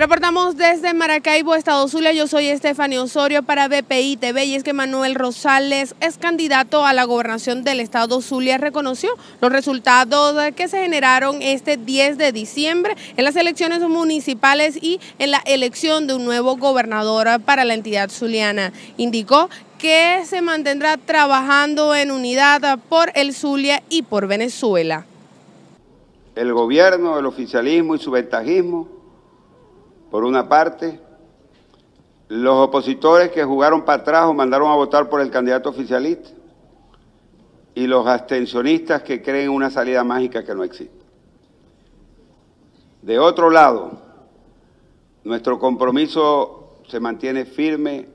Reportamos desde Maracaibo, Estado Zulia. Yo soy Estefanía Osorio para BPI TV y es que Manuel Rosales, ex candidato a la gobernación del Estado Zulia, reconoció los resultados que se generaron este 10 de diciembre en las elecciones municipales y en la elección de un nuevo gobernador para la entidad zuliana. Indicó que se mantendrá trabajando en unidad por el Zulia y por Venezuela. El gobierno, el oficialismo y su ventajismo, por una parte, los opositores que jugaron para atrás o mandaron a votar por el candidato oficialista, y los abstencionistas que creen una salida mágica que no existe. De otro lado, nuestro compromiso se mantiene firme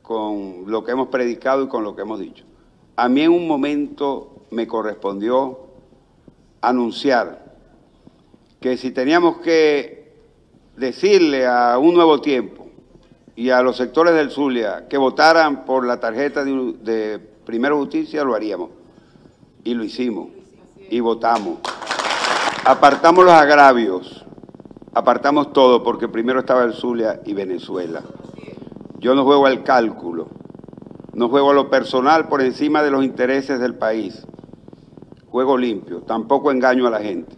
con lo que hemos predicado y con lo que hemos dicho. A mí en un momento me correspondió anunciar que si teníamos que decirle a Un Nuevo Tiempo y a los sectores del Zulia que votaran por la tarjeta de Primero Justicia, lo haríamos. Y lo hicimos. Y votamos. Apartamos los agravios. Apartamos todo porque primero estaba el Zulia y Venezuela. Yo no juego al cálculo. No juego a lo personal por encima de los intereses del país. Juego limpio. Tampoco engaño a la gente.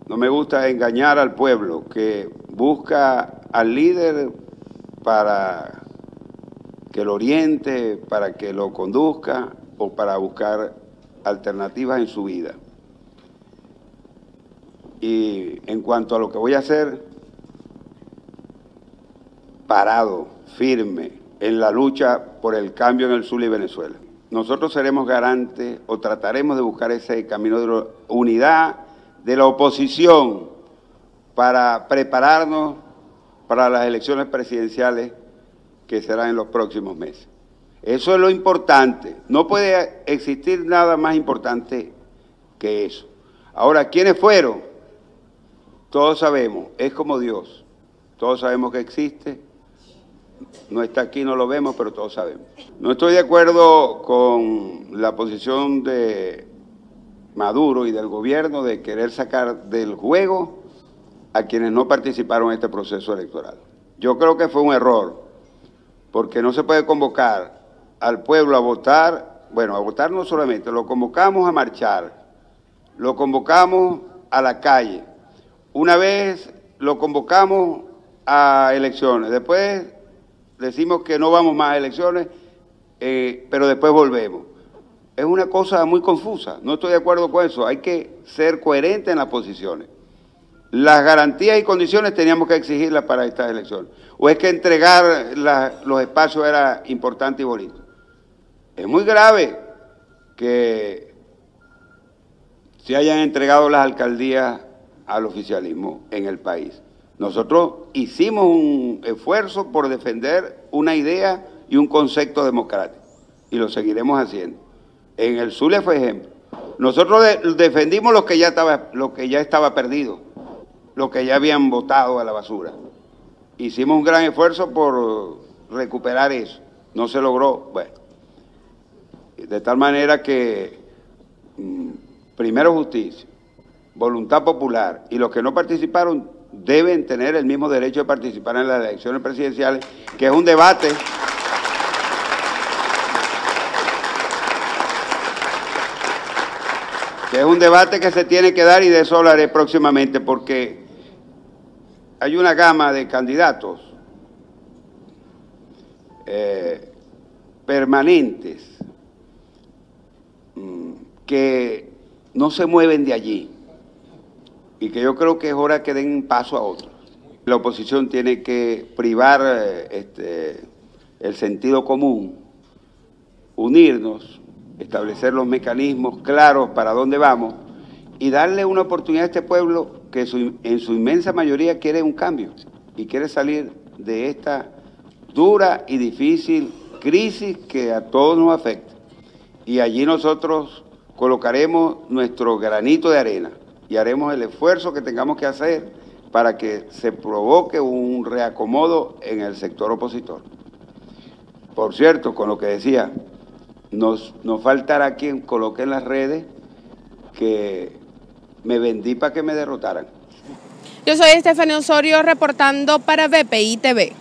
No me gusta engañar al pueblo que busca al líder para que lo oriente, para que lo conduzca o para buscar alternativas en su vida. Y en cuanto a lo que voy a hacer, parado, firme, en la lucha por el cambio en el Zulia y Venezuela. Nosotros seremos garantes o trataremos de buscar ese camino de unidad de la oposición para prepararnos para las elecciones presidenciales que serán en los próximos meses. Eso es lo importante. No puede existir nada más importante que eso. Ahora, ¿quiénes fueron? Todos sabemos, es como Dios. Todos sabemos que existe. No está aquí, no lo vemos, pero todos sabemos. No estoy de acuerdo con la posición de Maduro y del gobierno de querer sacar del juego a quienes no participaron en este proceso electoral. Yo creo que fue un error, porque no se puede convocar al pueblo a votar, bueno, a votar no solamente, lo convocamos a marchar, lo convocamos a la calle, una vez lo convocamos a elecciones, después decimos que no vamos más a elecciones, pero después volvemos. Es una cosa muy confusa, no estoy de acuerdo con eso, hay que ser coherente en las posiciones. Las garantías y condiciones teníamos que exigirlas para estas elecciones. ¿O es que entregar los espacios era importante y bonito? Es muy grave que se hayan entregado las alcaldías al oficialismo en el país. Nosotros hicimos un esfuerzo por defender una idea y un concepto democrático, y lo seguiremos haciendo. En el Zulia fue ejemplo. Nosotros defendimos lo que ya estaba perdido, lo que ya habían votado a la basura. Hicimos un gran esfuerzo por recuperar eso. No se logró. Bueno, de tal manera que primero justicia, voluntad popular y los que no participaron deben tener el mismo derecho de participar en las elecciones presidenciales, que es un debate que se tiene que dar, y de eso hablaré próximamente, porque hay una gama de candidatos permanentes que no se mueven de allí y que yo creo que es hora que den paso a otros. La oposición tiene que privar el sentido común, unirnos, establecer los mecanismos claros para dónde vamos y darle una oportunidad a este pueblo que en su inmensa mayoría quiere un cambio y quiere salir de esta dura y difícil crisis que a todos nos afecta. Y allí nosotros colocaremos nuestro granito de arena y haremos el esfuerzo que tengamos que hacer para que se provoque un reacomodo en el sector opositor. Por cierto, con lo que decía, nos faltará quien coloque en las redes que me vendí para que me derrotaran. Yo soy Estefanía Osorio reportando para BPI TV.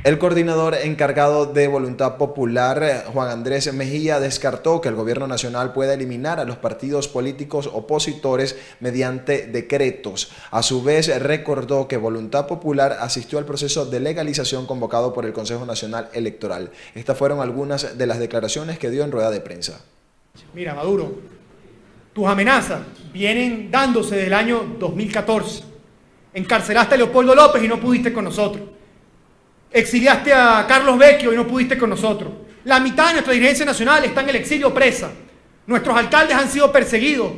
El coordinador encargado de Voluntad Popular, Juan Andrés Mejía, descartó que el gobierno nacional pueda eliminar a los partidos políticos opositores mediante decretos. A su vez, recordó que Voluntad Popular asistió al proceso de legalización convocado por el Consejo Nacional Electoral. Estas fueron algunas de las declaraciones que dio en rueda de prensa. Mira, Maduro, tus amenazas vienen dándose desde el año 2014. Encarcelaste a Leopoldo López y no pudiste con nosotros. Exiliaste a Carlos Vecchio y no pudiste con nosotros. La mitad de nuestra dirigencia nacional está en el exilio presa. Nuestros alcaldes han sido perseguidos.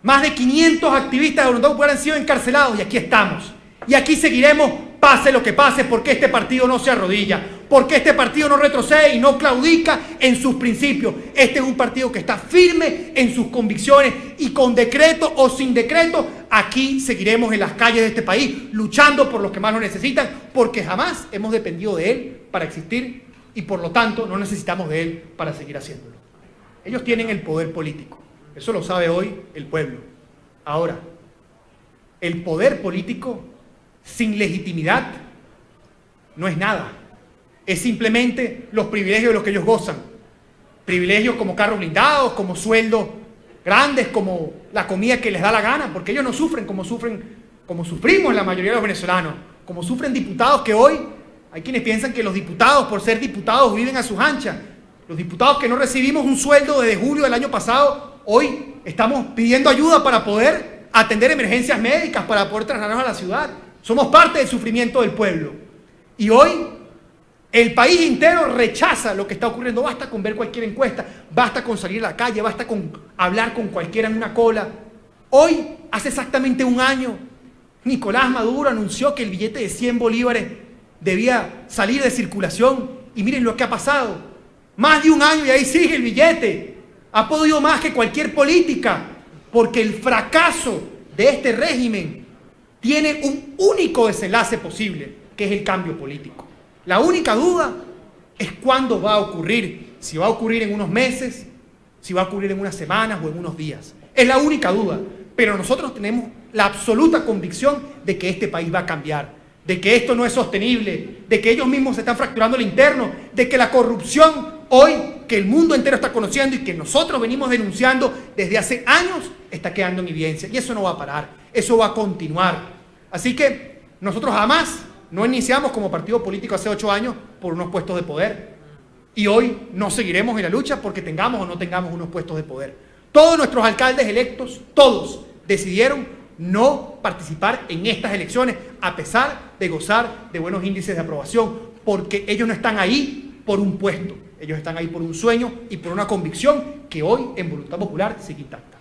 Más de 500 activistas de Voluntad Popular han sido encarcelados y aquí estamos. Y aquí seguiremos, pase lo que pase, porque este partido no se arrodilla, porque este partido no retrocede y no claudica en sus principios. Este es un partido que está firme en sus convicciones y con decreto o sin decreto, aquí seguiremos en las calles de este país, luchando por los que más lo necesitan, porque jamás hemos dependido de él para existir y por lo tanto no necesitamos de él para seguir haciéndolo. Ellos tienen el poder político, eso lo sabe hoy el pueblo. Ahora, el poder político sin legitimidad no es nada. Es simplemente los privilegios de los que ellos gozan. Privilegios como carros blindados, como sueldos grandes, como la comida que les da la gana, porque ellos no sufren como sufrimos la mayoría de los venezolanos, como sufren diputados que hoy, hay quienes piensan que los diputados, por ser diputados, viven a sus anchas. Los diputados que no recibimos un sueldo desde julio del año pasado, hoy estamos pidiendo ayuda para poder atender emergencias médicas, para poder trasladarnos a la ciudad. Somos parte del sufrimiento del pueblo. Y hoy el país entero rechaza lo que está ocurriendo. Basta con ver cualquier encuesta, basta con salir a la calle, basta con hablar con cualquiera en una cola. Hoy, hace exactamente un año, Nicolás Maduro anunció que el billete de 100 bolívares debía salir de circulación. Y miren lo que ha pasado. Más de un año y ahí sigue el billete. Ha podido más que cualquier política, porque el fracaso de este régimen tiene un único desenlace posible, que es el cambio político. La única duda es cuándo va a ocurrir, si va a ocurrir en unos meses, si va a ocurrir en unas semanas o en unos días. Es la única duda, pero nosotros tenemos la absoluta convicción de que este país va a cambiar, de que esto no es sostenible, de que ellos mismos se están fracturando el interno, de que la corrupción hoy, que el mundo entero está conociendo y que nosotros venimos denunciando desde hace años, está quedando en evidencia. Y eso no va a parar, eso va a continuar. Así que nosotros jamás no iniciamos como partido político hace 8 años por unos puestos de poder. Y hoy no seguiremos en la lucha porque tengamos o no tengamos unos puestos de poder. Todos nuestros alcaldes electos, todos, decidieron no participar en estas elecciones a pesar de gozar de buenos índices de aprobación, porque ellos no están ahí por un puesto, ellos están ahí por un sueño y por una convicción que hoy en Voluntad Popular sigue intacta.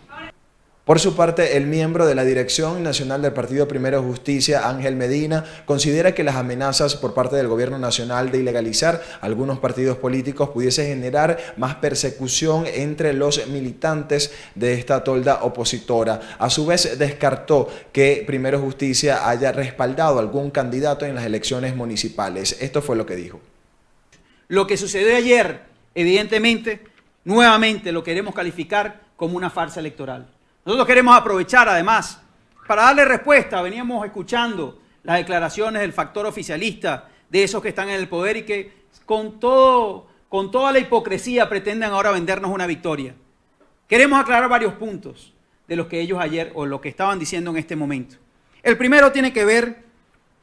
Por su parte, el miembro de la Dirección Nacional del Partido Primero Justicia, Ángel Medina, considera que las amenazas por parte del gobierno nacional de ilegalizar algunos partidos políticos pudiese generar más persecución entre los militantes de esta tolda opositora. A su vez, descartó que Primero Justicia haya respaldado a algún candidato en las elecciones municipales. Esto fue lo que dijo. Lo que sucedió ayer, evidentemente, nuevamente lo queremos calificar como una farsa electoral. Nosotros queremos aprovechar, además, para darle respuesta. Veníamos escuchando las declaraciones del factor oficialista, de esos que están en el poder y que con toda la hipocresía pretenden ahora vendernos una victoria. Queremos aclarar varios puntos de los que ellos ayer, o lo que estaban diciendo en este momento. El primero tiene que ver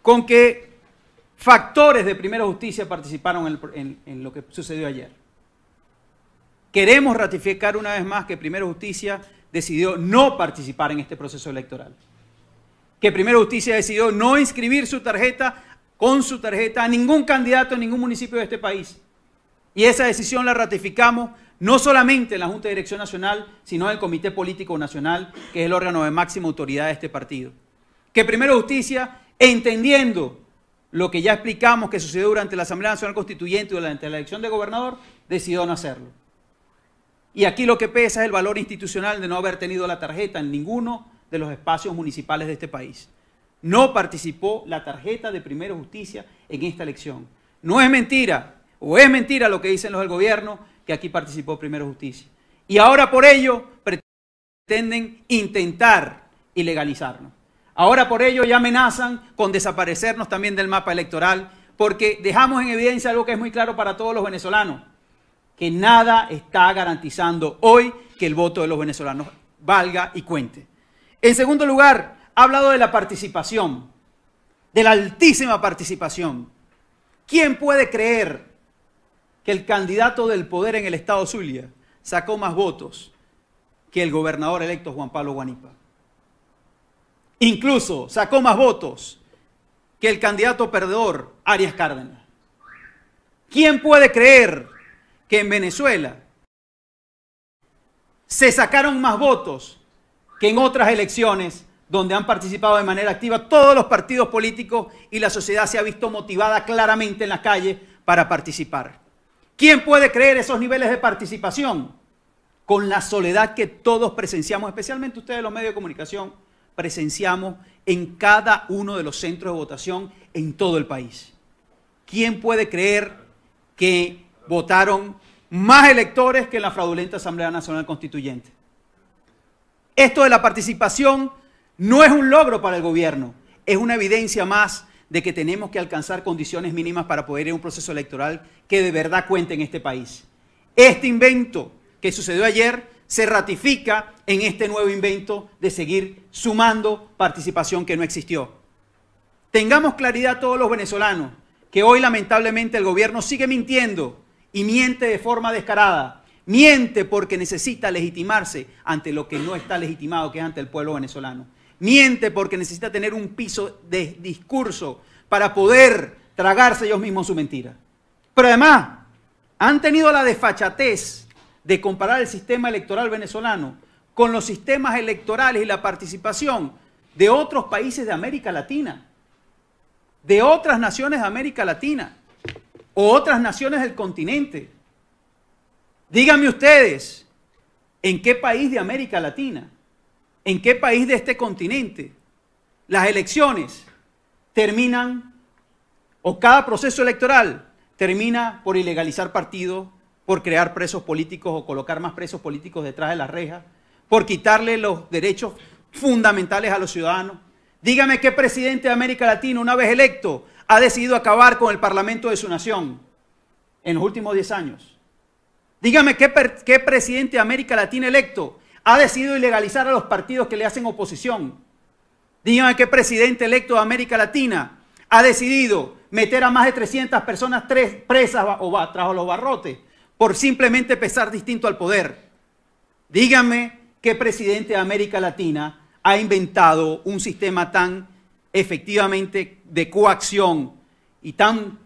con que factores de Primera Justicia participaron en lo que sucedió ayer. Queremos ratificar una vez más que Primera Justicia decidió no participar en este proceso electoral. Que Primera Justicia decidió no inscribir con su tarjeta a ningún candidato en ningún municipio de este país. Y esa decisión la ratificamos no solamente en la Junta de Dirección Nacional, sino en el Comité Político Nacional, que es el órgano de máxima autoridad de este partido. Que Primera Justicia, entendiendo lo que ya explicamos que sucedió durante la Asamblea Nacional Constituyente y durante la elección de gobernador, decidió no hacerlo. Y aquí lo que pesa es el valor institucional de no haber tenido la tarjeta en ninguno de los espacios municipales de este país. No participó la tarjeta de Primera Justicia en esta elección. No es mentira, o es mentira lo que dicen los del gobierno, que aquí participó Primera Justicia. Y ahora por ello pretenden intentar ilegalizarnos. Ahora por ello ya amenazan con desaparecernos también del mapa electoral, porque dejamos en evidencia algo que es muy claro para todos los venezolanos, que nada está garantizando hoy que el voto de los venezolanos valga y cuente. En segundo lugar, ha hablado de la participación, de la altísima participación. ¿Quién puede creer que el candidato del poder en el estado Zulia sacó más votos que el gobernador electo Juan Pablo Guanipa? Incluso sacó más votos que el candidato perdedor Arias Cárdenas. ¿Quién puede creer que en Venezuela se sacaron más votos que en otras elecciones donde han participado de manera activa todos los partidos políticos y la sociedad se ha visto motivada claramente en las calles para participar? ¿Quién puede creer esos niveles de participación? Con la soledad que todos presenciamos, especialmente ustedes los medios de comunicación, presenciamos en cada uno de los centros de votación en todo el país. ¿Quién puede creer que votaron más electores que en la fraudulenta Asamblea Nacional Constituyente? Esto de la participación no es un logro para el gobierno, es una evidencia más de que tenemos que alcanzar condiciones mínimas para poder ir a un proceso electoral que de verdad cuente en este país. Este invento que sucedió ayer se ratifica en este nuevo invento de seguir sumando participación que no existió. Tengamos claridad todos los venezolanos que hoy lamentablemente el gobierno sigue mintiendo y miente de forma descarada. Miente porque necesita legitimarse ante lo que no está legitimado, que es ante el pueblo venezolano. Miente porque necesita tener un piso de discurso para poder tragarse ellos mismos su mentira. Pero además han tenido la desfachatez de comparar el sistema electoral venezolano con los sistemas electorales y la participación de otros países de América Latina, de otras naciones de América Latina o otras naciones del continente. Díganme ustedes, ¿en qué país de América Latina, en qué país de este continente las elecciones terminan, o cada proceso electoral termina por ilegalizar partidos, por crear presos políticos o colocar más presos políticos detrás de las rejas, por quitarle los derechos fundamentales a los ciudadanos? Dígame qué presidente de América Latina, una vez electo, ha decidido acabar con el parlamento de su nación en los últimos 10 años. Dígame qué presidente de América Latina electo ha decidido ilegalizar a los partidos que le hacen oposición. Dígame qué presidente electo de América Latina ha decidido meter a más de 300 personas presas o tras los barrotes por simplemente pensar distinto al poder. Dígame qué presidente de América Latina ha inventado un sistema tan efectivamente de coacción y tan,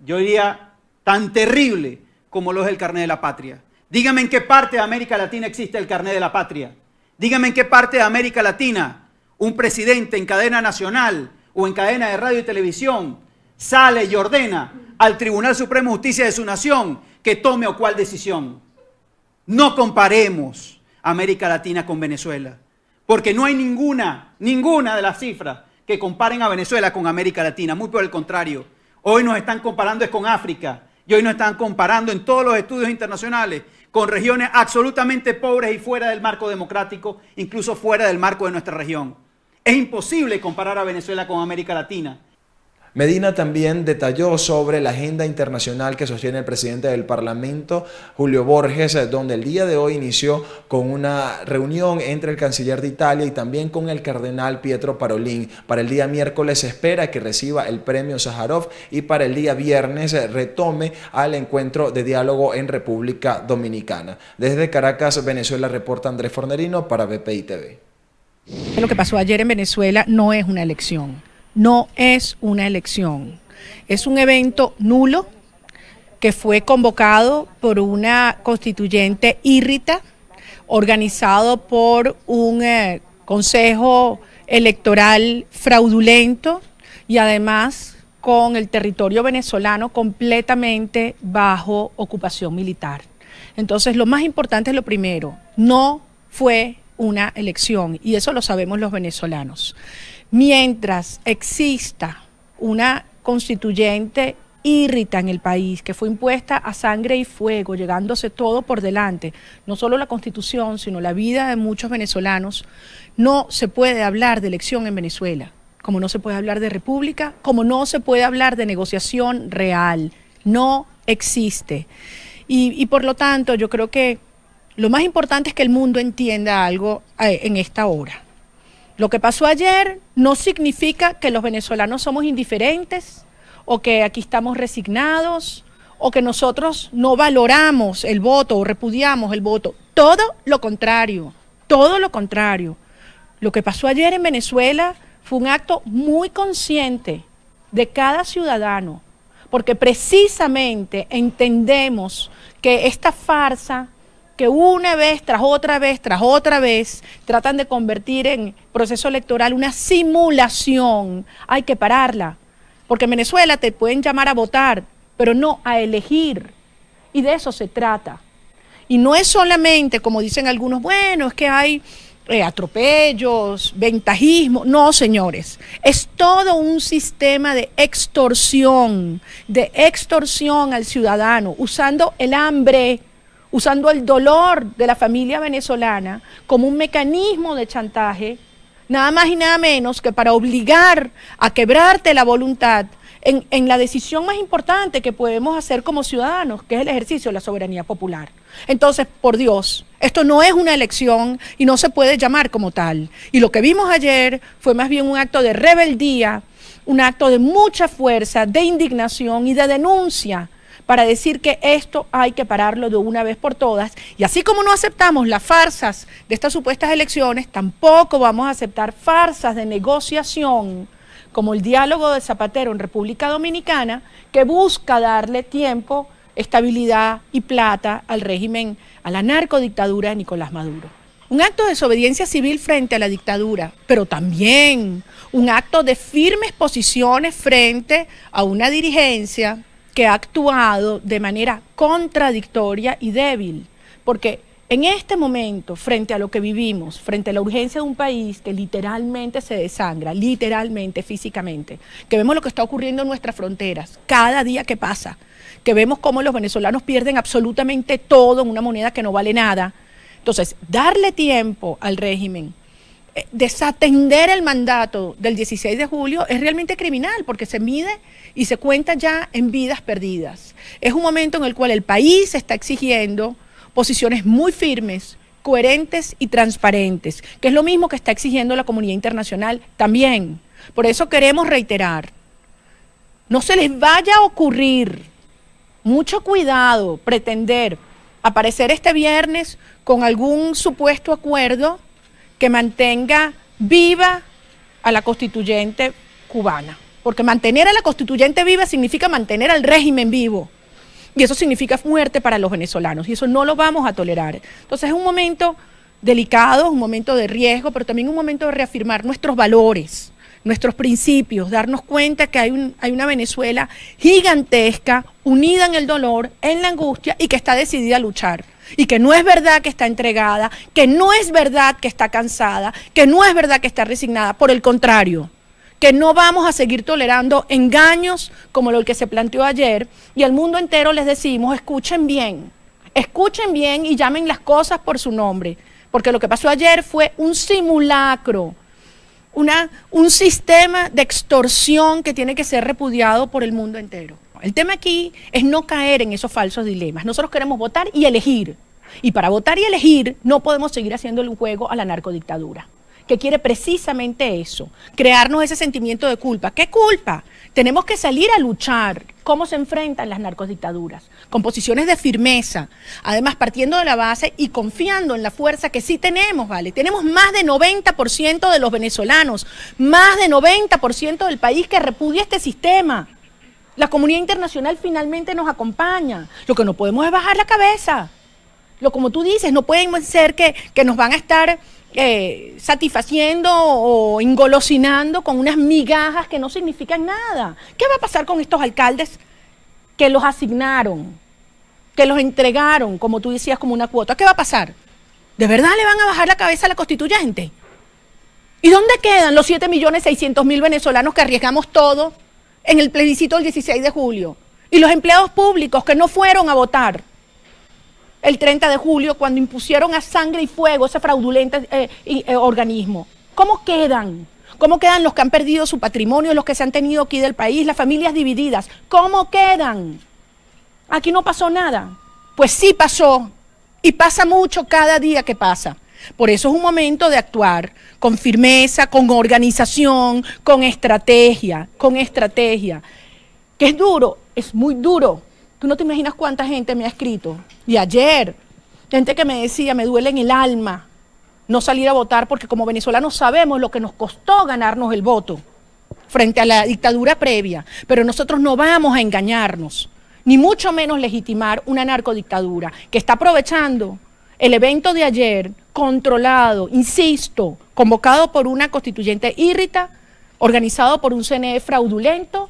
yo diría, tan terrible como lo es el carnet de la patria. Dígame en qué parte de América Latina existe el carnet de la patria. Dígame en qué parte de América Latina un presidente en cadena nacional o en cadena de radio y televisión sale y ordena al Tribunal Supremo de Justicia de su nación que tome o cual decisión. No comparemos América Latina con Venezuela, porque no hay ninguna de las cifras que comparen a Venezuela con América Latina. Muy por el contrario, hoy nos están comparando es con África y hoy nos están comparando en todos los estudios internacionales con regiones absolutamente pobres y fuera del marco democrático, incluso fuera del marco de nuestra región. Es imposible comparar a Venezuela con América Latina. Medina también detalló sobre la agenda internacional que sostiene el presidente del Parlamento, Julio Borges, donde el día de hoy inició con una reunión entre el canciller de Italia y también con el cardenal Pietro Parolin. Para el día miércoles se espera que reciba el premio Sájarov y para el día viernes retome al encuentro de diálogo en República Dominicana. Desde Caracas, Venezuela, reporta Andrés Fornerino para BPI TV. Lo que pasó ayer en Venezuela no es una elección. No es una elección, es un evento nulo que fue convocado por una constituyente írrita, organizado por un consejo electoral fraudulento y además con el territorio venezolano completamente bajo ocupación militar. Entonces, lo más importante es lo primero, no fue una elección y eso lo sabemos los venezolanos. Mientras exista una constituyente írrita en el país, que fue impuesta a sangre y fuego, llegándose todo por delante, no solo la Constitución, sino la vida de muchos venezolanos, no se puede hablar de elección en Venezuela, como no se puede hablar de república, como no se puede hablar de negociación real, no existe. Y por lo tanto, yo creo que lo más importante es que el mundo entienda algo en esta hora. Lo que pasó ayer no significa que los venezolanos somos indiferentes o que aquí estamos resignados o que nosotros no valoramos el voto o repudiamos el voto. Todo lo contrario, todo lo contrario. Lo que pasó ayer en Venezuela fue un acto muy consciente de cada ciudadano, porque precisamente entendemos que esta farsa que una vez tras otra vez tratan de convertir en proceso electoral una simulación, hay que pararla, porque en Venezuela te pueden llamar a votar, pero no a elegir, y de eso se trata. Y no es solamente, como dicen algunos, bueno, es que hay atropellos, ventajismo. No, señores, es todo un sistema de extorsión al ciudadano, usando el hambre, usando el dolor de la familia venezolana como un mecanismo de chantaje, nada más y nada menos que para obligar a quebrarte la voluntad en la decisión más importante que podemos hacer como ciudadanos, que es el ejercicio de la soberanía popular. Entonces, por Dios, esto no es una elección y no se puede llamar como tal. Y lo que vimos ayer fue más bien un acto de rebeldía, un acto de mucha fuerza, de indignación y de denuncia para decir que esto hay que pararlo de una vez por todas. Y así como no aceptamos las farsas de estas supuestas elecciones, tampoco vamos a aceptar farsas de negociación, como el diálogo de Zapatero en República Dominicana, que busca darle tiempo, estabilidad y plata al régimen, a la narcodictadura de Nicolás Maduro. Un acto de desobediencia civil frente a la dictadura, pero también un acto de firmes posiciones frente a una dirigencia que ha actuado de manera contradictoria y débil, porque en este momento, frente a lo que vivimos, frente a la urgencia de un país que literalmente se desangra, literalmente, físicamente, que vemos lo que está ocurriendo en nuestras fronteras, cada día que pasa, que vemos cómo los venezolanos pierden absolutamente todo en una moneda que no vale nada. Entonces, darle tiempo al régimen, desatender el mandato del 16 de julio es realmente criminal, porque se mide y se cuenta ya en vidas perdidas. Es un momento en el cual el país está exigiendo posiciones muy firmes, coherentes y transparentes, que es lo mismo que está exigiendo la comunidad internacional también. Por eso queremos reiterar, no se les vaya a ocurrir, mucho cuidado, pretender aparecer este viernes con algún supuesto acuerdo que mantenga viva a la constituyente cubana, porque mantener a la constituyente viva significa mantener al régimen vivo. Y eso significa muerte para los venezolanos, y eso no lo vamos a tolerar. Entonces es un momento delicado, un momento de riesgo, pero también un momento de reafirmar nuestros valores, nuestros principios, darnos cuenta que hay una Venezuela gigantesca, unida en el dolor, en la angustia, y que está decidida a luchar. Y que no es verdad que está entregada, que no es verdad que está cansada, que no es verdad que está resignada, por el contrario, que no vamos a seguir tolerando engaños como lo que se planteó ayer, y al mundo entero les decimos, escuchen bien y llamen las cosas por su nombre, porque lo que pasó ayer fue un simulacro, un sistema de extorsión que tiene que ser repudiado por el mundo entero. El tema aquí es no caer en esos falsos dilemas. Nosotros queremos votar y elegir, y para votar y elegir no podemos seguir haciéndole un juego a la narcodictadura, que quiere precisamente eso, crearnos ese sentimiento de culpa. ¿Qué culpa? Tenemos que salir a luchar. ¿Cómo se enfrentan las narcodictaduras? Con posiciones de firmeza, además partiendo de la base y confiando en la fuerza que sí tenemos, ¿vale? Tenemos más de 90% de los venezolanos, más de 90% del país que repudia este sistema. La comunidad internacional finalmente nos acompaña. Lo que no podemos es bajar la cabeza. Como tú dices, no pueden ser que nos van a estar satisfaciendo o engolosinando con unas migajas que no significan nada. ¿Qué va a pasar con estos alcaldes que los asignaron, que los entregaron, como tú decías, como una cuota? ¿Qué va a pasar? ¿De verdad le van a bajar la cabeza a la constituyente? ¿Y dónde quedan los 7.600.000 venezolanos que arriesgamos todo en el plebiscito del 16 de julio? Y los empleados públicos que no fueron a votar el 30 de julio cuando impusieron a sangre y fuego ese fraudulento organismo, ¿cómo quedan? ¿Cómo quedan los que han perdido su patrimonio, los que se han tenido aquí del país, las familias divididas? ¿Cómo quedan? Aquí no pasó nada. Pues sí pasó, y pasa mucho cada día que pasa. Por eso es un momento de actuar con firmeza, con organización, con estrategia. Que es duro, es muy duro. Tú no te imaginas cuánta gente me ha escrito. Y ayer, gente que me decía, me duele en el alma no salir a votar porque como venezolanos sabemos lo que nos costó ganarnos el voto frente a la dictadura previa, pero nosotros no vamos a engañarnos, ni mucho menos legitimar una narcodictadura que está aprovechando el evento de ayer, controlado, insisto, convocado por una constituyente írrita, organizado por un CNE fraudulento,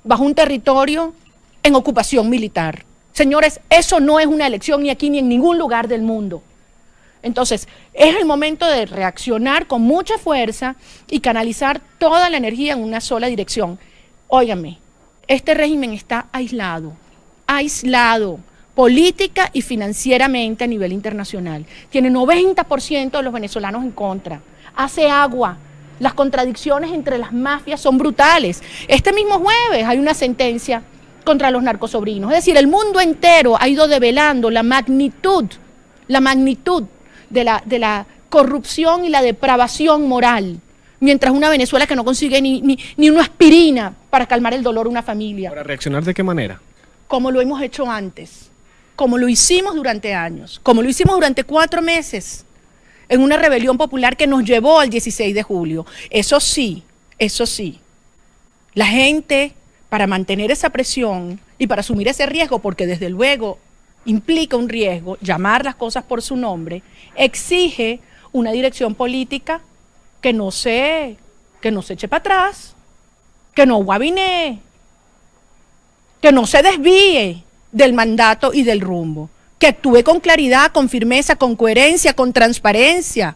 bajo un territorio en ocupación militar. Señores, eso no es una elección ni aquí ni en ningún lugar del mundo. Entonces, es el momento de reaccionar con mucha fuerza y canalizar toda la energía en una sola dirección. Óigame, este régimen está aislado, política y financieramente a nivel internacional. Tiene 90% de los venezolanos en contra. Hace agua. Las contradicciones entre las mafias son brutales. Este mismo jueves hay una sentencia contra los narcosobrinos. Es decir, el mundo entero ha ido develando la magnitud de la corrupción y la depravación moral, mientras una Venezuela que no consigue ni una aspirina para calmar el dolor de una familia. ¿Para reaccionar de qué manera? Como lo hemos hecho antes, como lo hicimos durante años, como lo hicimos durante 4 meses, en una rebelión popular que nos llevó al 16 de julio. Eso sí, la gente, para mantener esa presión y para asumir ese riesgo, porque desde luego implica un riesgo, llamar las cosas por su nombre, exige una dirección política que no se eche para atrás, que no guabinee, que no se desvíe del mandato y del rumbo, que actúe con claridad, con firmeza, con coherencia, con transparencia.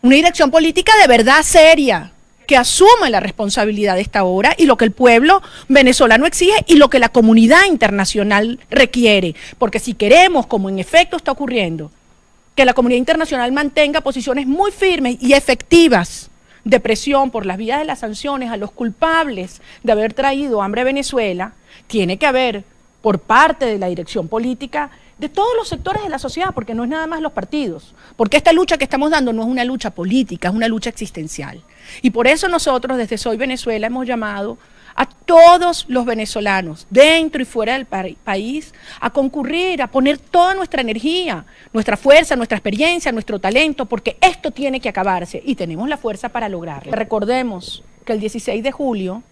Una dirección política de verdad seria, que asuma la responsabilidad de esta obra y lo que el pueblo venezolano exige y lo que la comunidad internacional requiere. Porque si queremos, como en efecto está ocurriendo, que la comunidad internacional mantenga posiciones muy firmes y efectivas de presión por las vías de las sanciones a los culpables de haber traído hambre a Venezuela, tiene que haber por parte de la dirección política de todos los sectores de la sociedad, porque no es nada más los partidos, porque esta lucha que estamos dando no es una lucha política, es una lucha existencial. Y por eso nosotros desde Soy Venezuela hemos llamado a todos los venezolanos, dentro y fuera del país, a concurrir, a poner toda nuestra energía, nuestra fuerza, nuestra experiencia, nuestro talento, porque esto tiene que acabarse y tenemos la fuerza para lograrlo. Recordemos que el 16 de julio,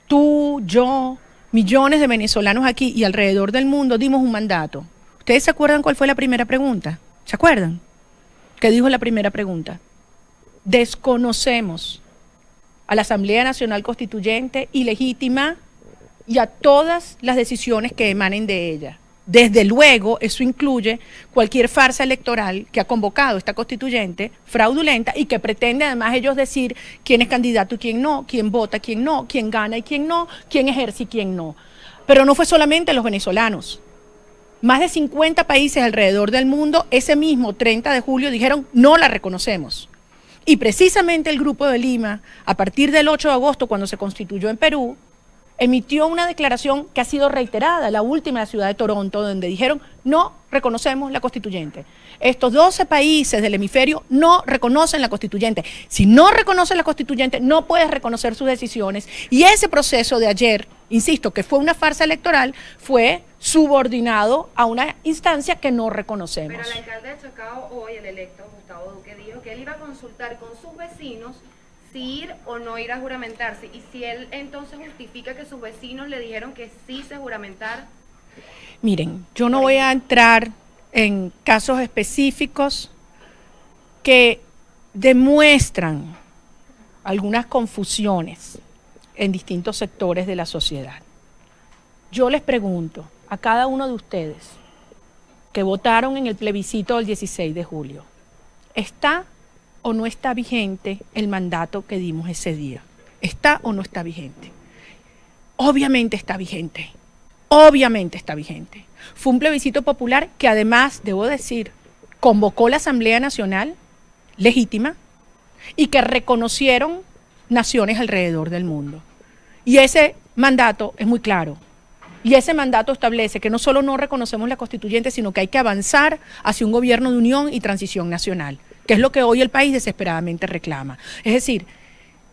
tú, yo, millones de venezolanos aquí y alrededor del mundo dimos un mandato. ¿Ustedes se acuerdan cuál fue la primera pregunta? ¿Se acuerdan? ¿Qué dijo la primera pregunta? Desconocemos a la Asamblea Nacional Constituyente ilegítima y a todas las decisiones que emanen de ella. Desde luego, eso incluye cualquier farsa electoral que ha convocado esta constituyente fraudulenta y que pretende además ellos decir quién es candidato y quién no, quién vota, quién no, quién gana y quién no, quién ejerce y quién no. Pero no fue solamente los venezolanos. Más de 50 países alrededor del mundo ese mismo 30 de julio dijeron no la reconocemos. Y precisamente el Grupo de Lima, a partir del 8 de agosto, cuando se constituyó en Perú, emitió una declaración que ha sido reiterada, la última en la ciudad de Toronto, donde dijeron no reconocemos la constituyente. Estos 12 países del hemisferio no reconocen la constituyente. Si no reconocen la constituyente, no puedes reconocer sus decisiones. Y ese proceso de ayer, insisto, que fue una farsa electoral, fue subordinado a una instancia que no reconocemos. Pero el alcalde de Chacao hoy, el electo Gustavo Duque, dijo que él iba a consultar con sus vecinos si ir o no ir a juramentarse. Y si él entonces justifica que sus vecinos le dijeron que sí se juramentara. Miren, yo no voy a entrar en casos específicos que demuestran algunas confusiones en distintos sectores de la sociedad. Yo les pregunto a cada uno de ustedes que votaron en el plebiscito del 16 de julio, ¿está o no está vigente el mandato que dimos ese día? ¿Está o no está vigente? Obviamente está vigente. obviamente está vigente. Fue un plebiscito popular que además, debo decir, convocó la Asamblea Nacional, legítima, y que reconocieron naciones alrededor del mundo. Y ese mandato es muy claro. Y ese mandato establece que no solo no reconocemos la constituyente, sino que hay que avanzar hacia un gobierno de unión y transición nacional, que es lo que hoy el país desesperadamente reclama. Es decir,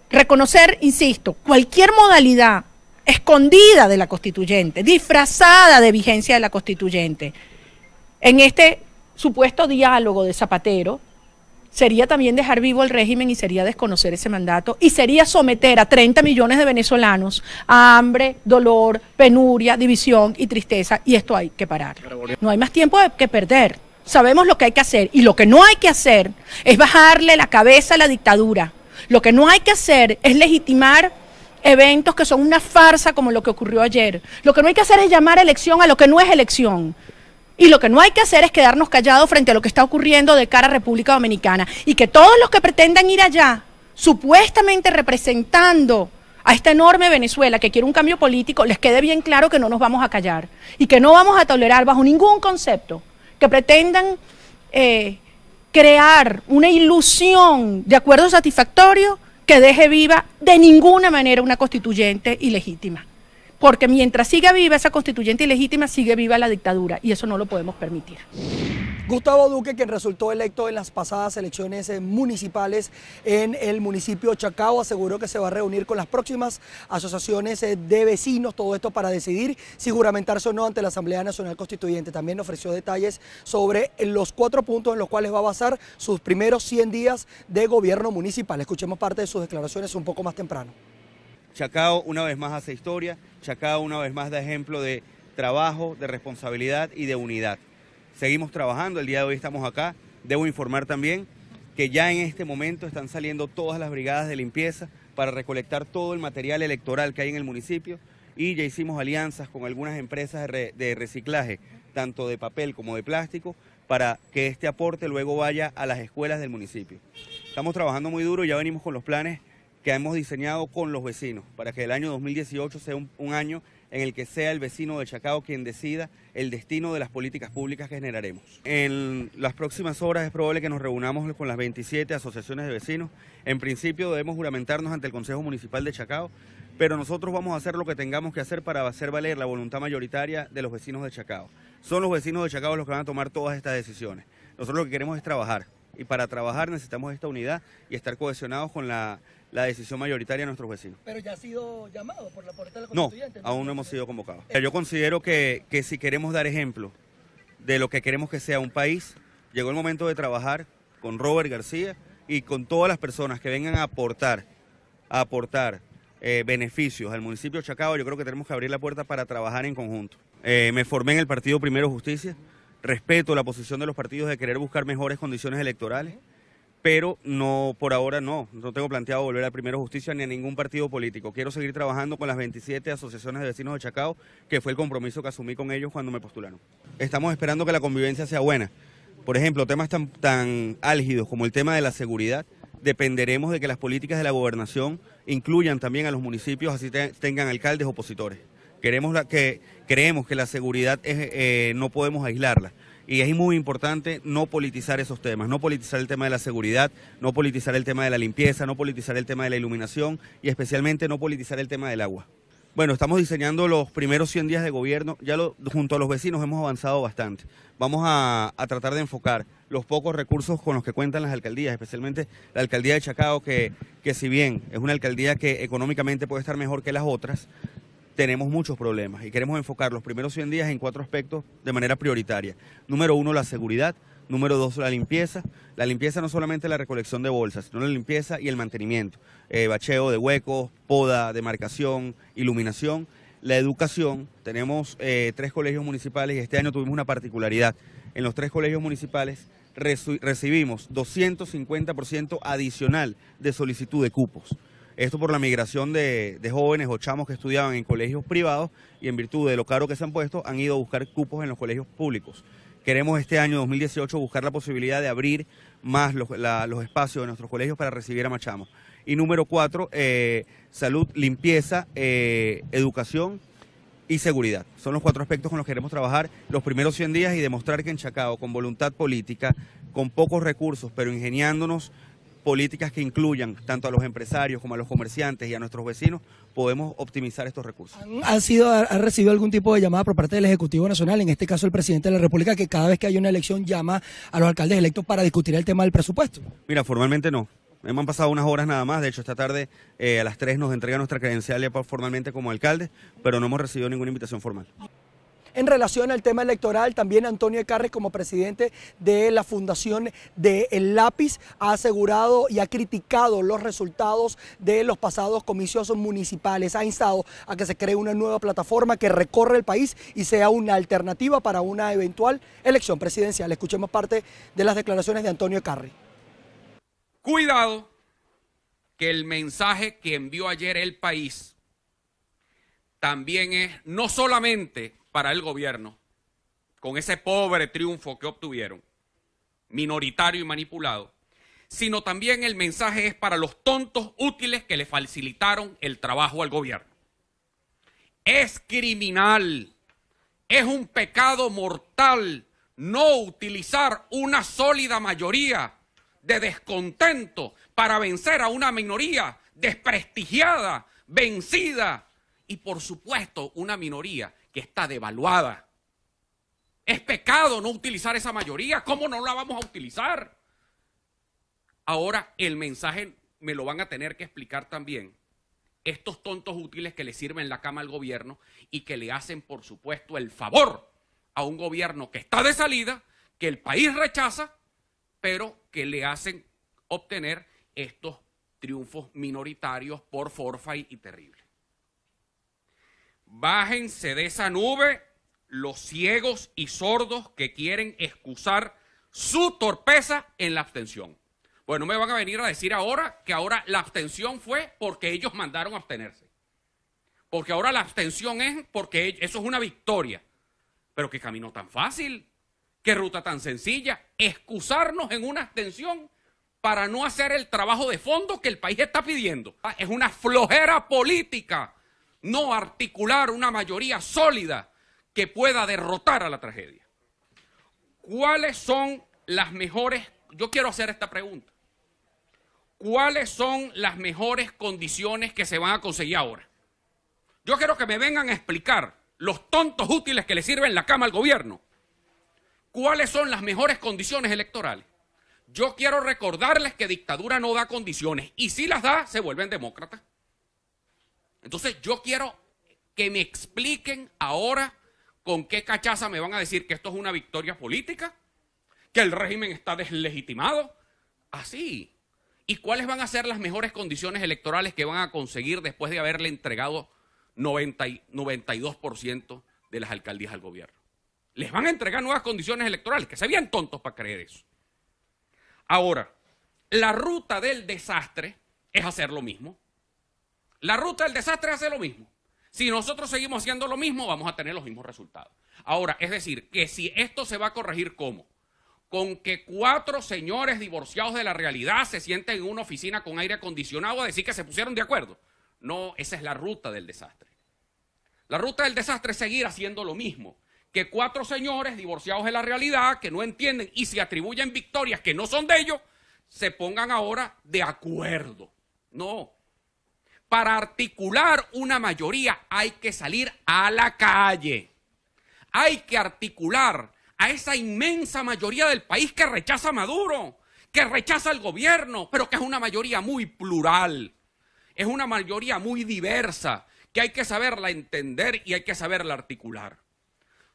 reconocer, insisto, cualquier modalidad escondida de la constituyente, disfrazada de vigencia de la constituyente, en este supuesto diálogo de Zapatero, sería también dejar vivo el régimen y sería desconocer ese mandato y sería someter a 30 millones de venezolanos a hambre, dolor, penuria, división y tristeza, y esto hay que parar. No hay más tiempo que perder. Sabemos lo que hay que hacer y lo que no hay que hacer es bajarle la cabeza a la dictadura. Lo que no hay que hacer es legitimar eventos que son una farsa como lo que ocurrió ayer. Lo que no hay que hacer es llamar a elección a lo que no es elección. Y lo que no hay que hacer es quedarnos callados frente a lo que está ocurriendo de cara a República Dominicana. Y que todos los que pretendan ir allá, supuestamente representando a esta enorme Venezuela que quiere un cambio político, les quede bien claro que no nos vamos a callar. Y que no vamos a tolerar bajo ningún concepto que pretendan crear una ilusión de acuerdo satisfactorio que deje viva de ninguna manera una constituyente ilegítima. Porque mientras siga viva esa constituyente ilegítima, sigue viva la dictadura y eso no lo podemos permitir. Gustavo Duque, quien resultó electo en las pasadas elecciones municipales en el municipio de Chacao, aseguró que se va a reunir con las próximas asociaciones de vecinos, todo esto para decidir si juramentarse o no ante la Asamblea Nacional Constituyente. También ofreció detalles sobre los 4 puntos en los cuales va a basar sus primeros 100 días de gobierno municipal. Escuchemos parte de sus declaraciones un poco más temprano. Chacao una vez más hace historia, Chacao una vez más da ejemplo de trabajo, de responsabilidad y de unidad. Seguimos trabajando, el día de hoy estamos acá. Debo informar también que ya en este momento están saliendo todas las brigadas de limpieza para recolectar todo el material electoral que hay en el municipio y ya hicimos alianzas con algunas empresas de reciclaje, tanto de papel como de plástico, para que este aporte luego vaya a las escuelas del municipio. Estamos trabajando muy duro, ya venimos con los planes que hemos diseñado con los vecinos, para que el año 2018 sea un año en el que sea el vecino de Chacao quien decida el destino de las políticas públicas que generaremos. En las próximas horas es probable que nos reunamos con las 27 asociaciones de vecinos. En principio debemos juramentarnos ante el Consejo Municipal de Chacao, pero nosotros vamos a hacer lo que tengamos que hacer para hacer valer la voluntad mayoritaria de los vecinos de Chacao. Son los vecinos de Chacao los que van a tomar todas estas decisiones. Nosotros lo que queremos es trabajar, y para trabajar necesitamos esta unidad y estar cohesionados con la decisión mayoritaria de nuestros vecinos. ¿Pero ya ha sido llamado por la puerta de la No, constituyente? aún no hemos sido convocados. Yo considero que si queremos dar ejemplo de lo que queremos que sea un país, llegó el momento de trabajar con Robert García y con todas las personas que vengan a aportar beneficios al municipio de Chacao. Yo creo que tenemos que abrir la puerta para trabajar en conjunto. Me formé en el partido Primero Justicia, respeto la posición de los partidos de querer buscar mejores condiciones electorales, pero no, por ahora no tengo planteado volver a Primero Justicia ni a ningún partido político. Quiero seguir trabajando con las 27 asociaciones de vecinos de Chacao, que fue el compromiso que asumí con ellos cuando me postularon. Estamos esperando que la convivencia sea buena. Por ejemplo, temas tan álgidos como el tema de la seguridad, dependeremos de que las políticas de la gobernación incluyan también a los municipios, así tengan alcaldes opositores. Creemos que la seguridad no podemos aislarla. Y es muy importante no politizar esos temas, no politizar el tema de la seguridad, no politizar el tema de la limpieza, no politizar el tema de la iluminación y especialmente no politizar el tema del agua. Bueno, estamos diseñando los primeros 100 días de gobierno, junto a los vecinos hemos avanzado bastante. Vamos a tratar de enfocar los pocos recursos con los que cuentan las alcaldías, especialmente la alcaldía de Chacao, que si bien es una alcaldía que económicamente puede estar mejor que las otras, tenemos muchos problemas y queremos enfocar los primeros 100 días en 4 aspectos de manera prioritaria. Número 1, la seguridad. Número 2, la limpieza. La limpieza no solamente la recolección de bolsas, sino la limpieza y el mantenimiento. Bacheo de huecos, poda, demarcación, iluminación. La educación. Tenemos 3 colegios municipales y este año tuvimos una particularidad. En los 3 colegios municipales recibimos 250% adicional de solicitud de cupos. Esto por la migración de jóvenes o chamos que estudiaban en colegios privados y en virtud de lo caro que se han puesto, han ido a buscar cupos en los colegios públicos. Queremos este año 2018 buscar la posibilidad de abrir más los espacios de nuestros colegios para recibir a más chamos. Y número 4, salud, limpieza, educación y seguridad. Son los 4 aspectos con los que queremos trabajar los primeros 100 días y demostrar que en Chacao, con voluntad política, con pocos recursos, pero ingeniándonos políticas que incluyan tanto a los empresarios como a los comerciantes y a nuestros vecinos, podemos optimizar estos recursos. ¿Ha recibido algún tipo de llamada por parte del Ejecutivo Nacional, en este caso el Presidente de la República, que cada vez que hay una elección llama a los alcaldes electos para discutir el tema del presupuesto? Mira, formalmente no. Me han pasado unas horas nada más. De hecho, esta tarde a las 3 nos entrega nuestra credencial ya formalmente como alcalde, pero no hemos recibido ninguna invitación formal. En relación al tema electoral, también Antonio Ecarri, como presidente de la Fundación de El Lápiz, ha asegurado y ha criticado los resultados de los pasados comicios municipales. Ha instado a que se cree una nueva plataforma que recorre el país y sea una alternativa para una eventual elección presidencial. Escuchemos parte de las declaraciones de Antonio Ecarri. Cuidado, que el mensaje que envió ayer El País también es no solamente para el gobierno, con ese pobre triunfo que obtuvieron, minoritario y manipulado, sino también el mensaje es para los tontos útiles que le facilitaron el trabajo al gobierno. Es criminal, es un pecado mortal no utilizar una sólida mayoría de descontento para vencer a una minoría desprestigiada, vencida y por supuesto una minoría que está devaluada. Es pecado no utilizar esa mayoría. ¿Cómo no la vamos a utilizar? Ahora el mensaje me lo van a tener que explicar también estos tontos útiles que le sirven la cama al gobierno y que le hacen, por supuesto, el favor a un gobierno que está de salida, que el país rechaza, pero que le hacen obtener estos triunfos minoritarios por forfait y terrible. Bájense de esa nube los ciegos y sordos que quieren excusar su torpeza en la abstención. Bueno, me van a venir a decir ahora que ahora la abstención fue porque ellos mandaron a abstenerse. Porque ahora la abstención es porque eso es una victoria. Pero qué camino tan fácil, qué ruta tan sencilla, excusarnos en una abstención para no hacer el trabajo de fondo que el país está pidiendo. Es una flojera política no articular una mayoría sólida que pueda derrotar a la tragedia. ¿Cuáles son las mejores? Yo quiero hacer esta pregunta. ¿Cuáles son las mejores condiciones que se van a conseguir ahora? Yo quiero que me vengan a explicar los tontos útiles que le sirven la cama al gobierno. ¿Cuáles son las mejores condiciones electorales? Yo quiero recordarles que dictadura no da condiciones y si las da, se vuelven demócratas. Entonces yo quiero que me expliquen ahora con qué cachaza me van a decir que esto es una victoria política, que el régimen está deslegitimado. Así. ¿Y cuáles van a ser las mejores condiciones electorales que van a conseguir después de haberle entregado 92% de las alcaldías al gobierno? Les van a entregar nuevas condiciones electorales, que se vean tontos para creer eso. Ahora, la ruta del desastre es hacer lo mismo. La ruta del desastre es hacer lo mismo. Si nosotros seguimos haciendo lo mismo, vamos a tener los mismos resultados. Ahora, es decir, que si esto se va a corregir, ¿cómo? Con que 4 señores divorciados de la realidad se sienten en una oficina con aire acondicionado a decir que se pusieron de acuerdo. No, esa es la ruta del desastre. La ruta del desastre es seguir haciendo lo mismo. Que 4 señores divorciados de la realidad, que no entienden y se atribuyen victorias que no son de ellos, se pongan ahora de acuerdo. No. Para articular una mayoría hay que salir a la calle. Hay que articular a esa inmensa mayoría del país que rechaza a Maduro, que rechaza al gobierno, pero que es una mayoría muy plural. Es una mayoría muy diversa, que hay que saberla entender y hay que saberla articular.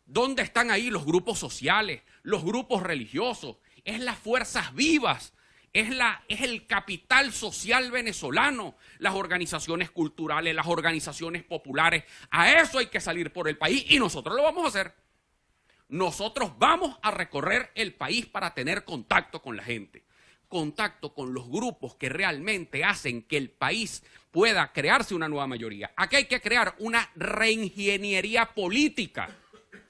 ¿Dónde están ahí los grupos sociales, los grupos religiosos? Es las fuerzas vivas, es el capital social venezolano, las organizaciones culturales, las organizaciones populares. A eso hay que salir por el país y nosotros lo vamos a hacer. Nosotros vamos a recorrer el país para tener contacto con la gente, contacto con los grupos que realmente hacen que el país pueda crearse una nueva mayoría. Aquí hay que crear una reingeniería política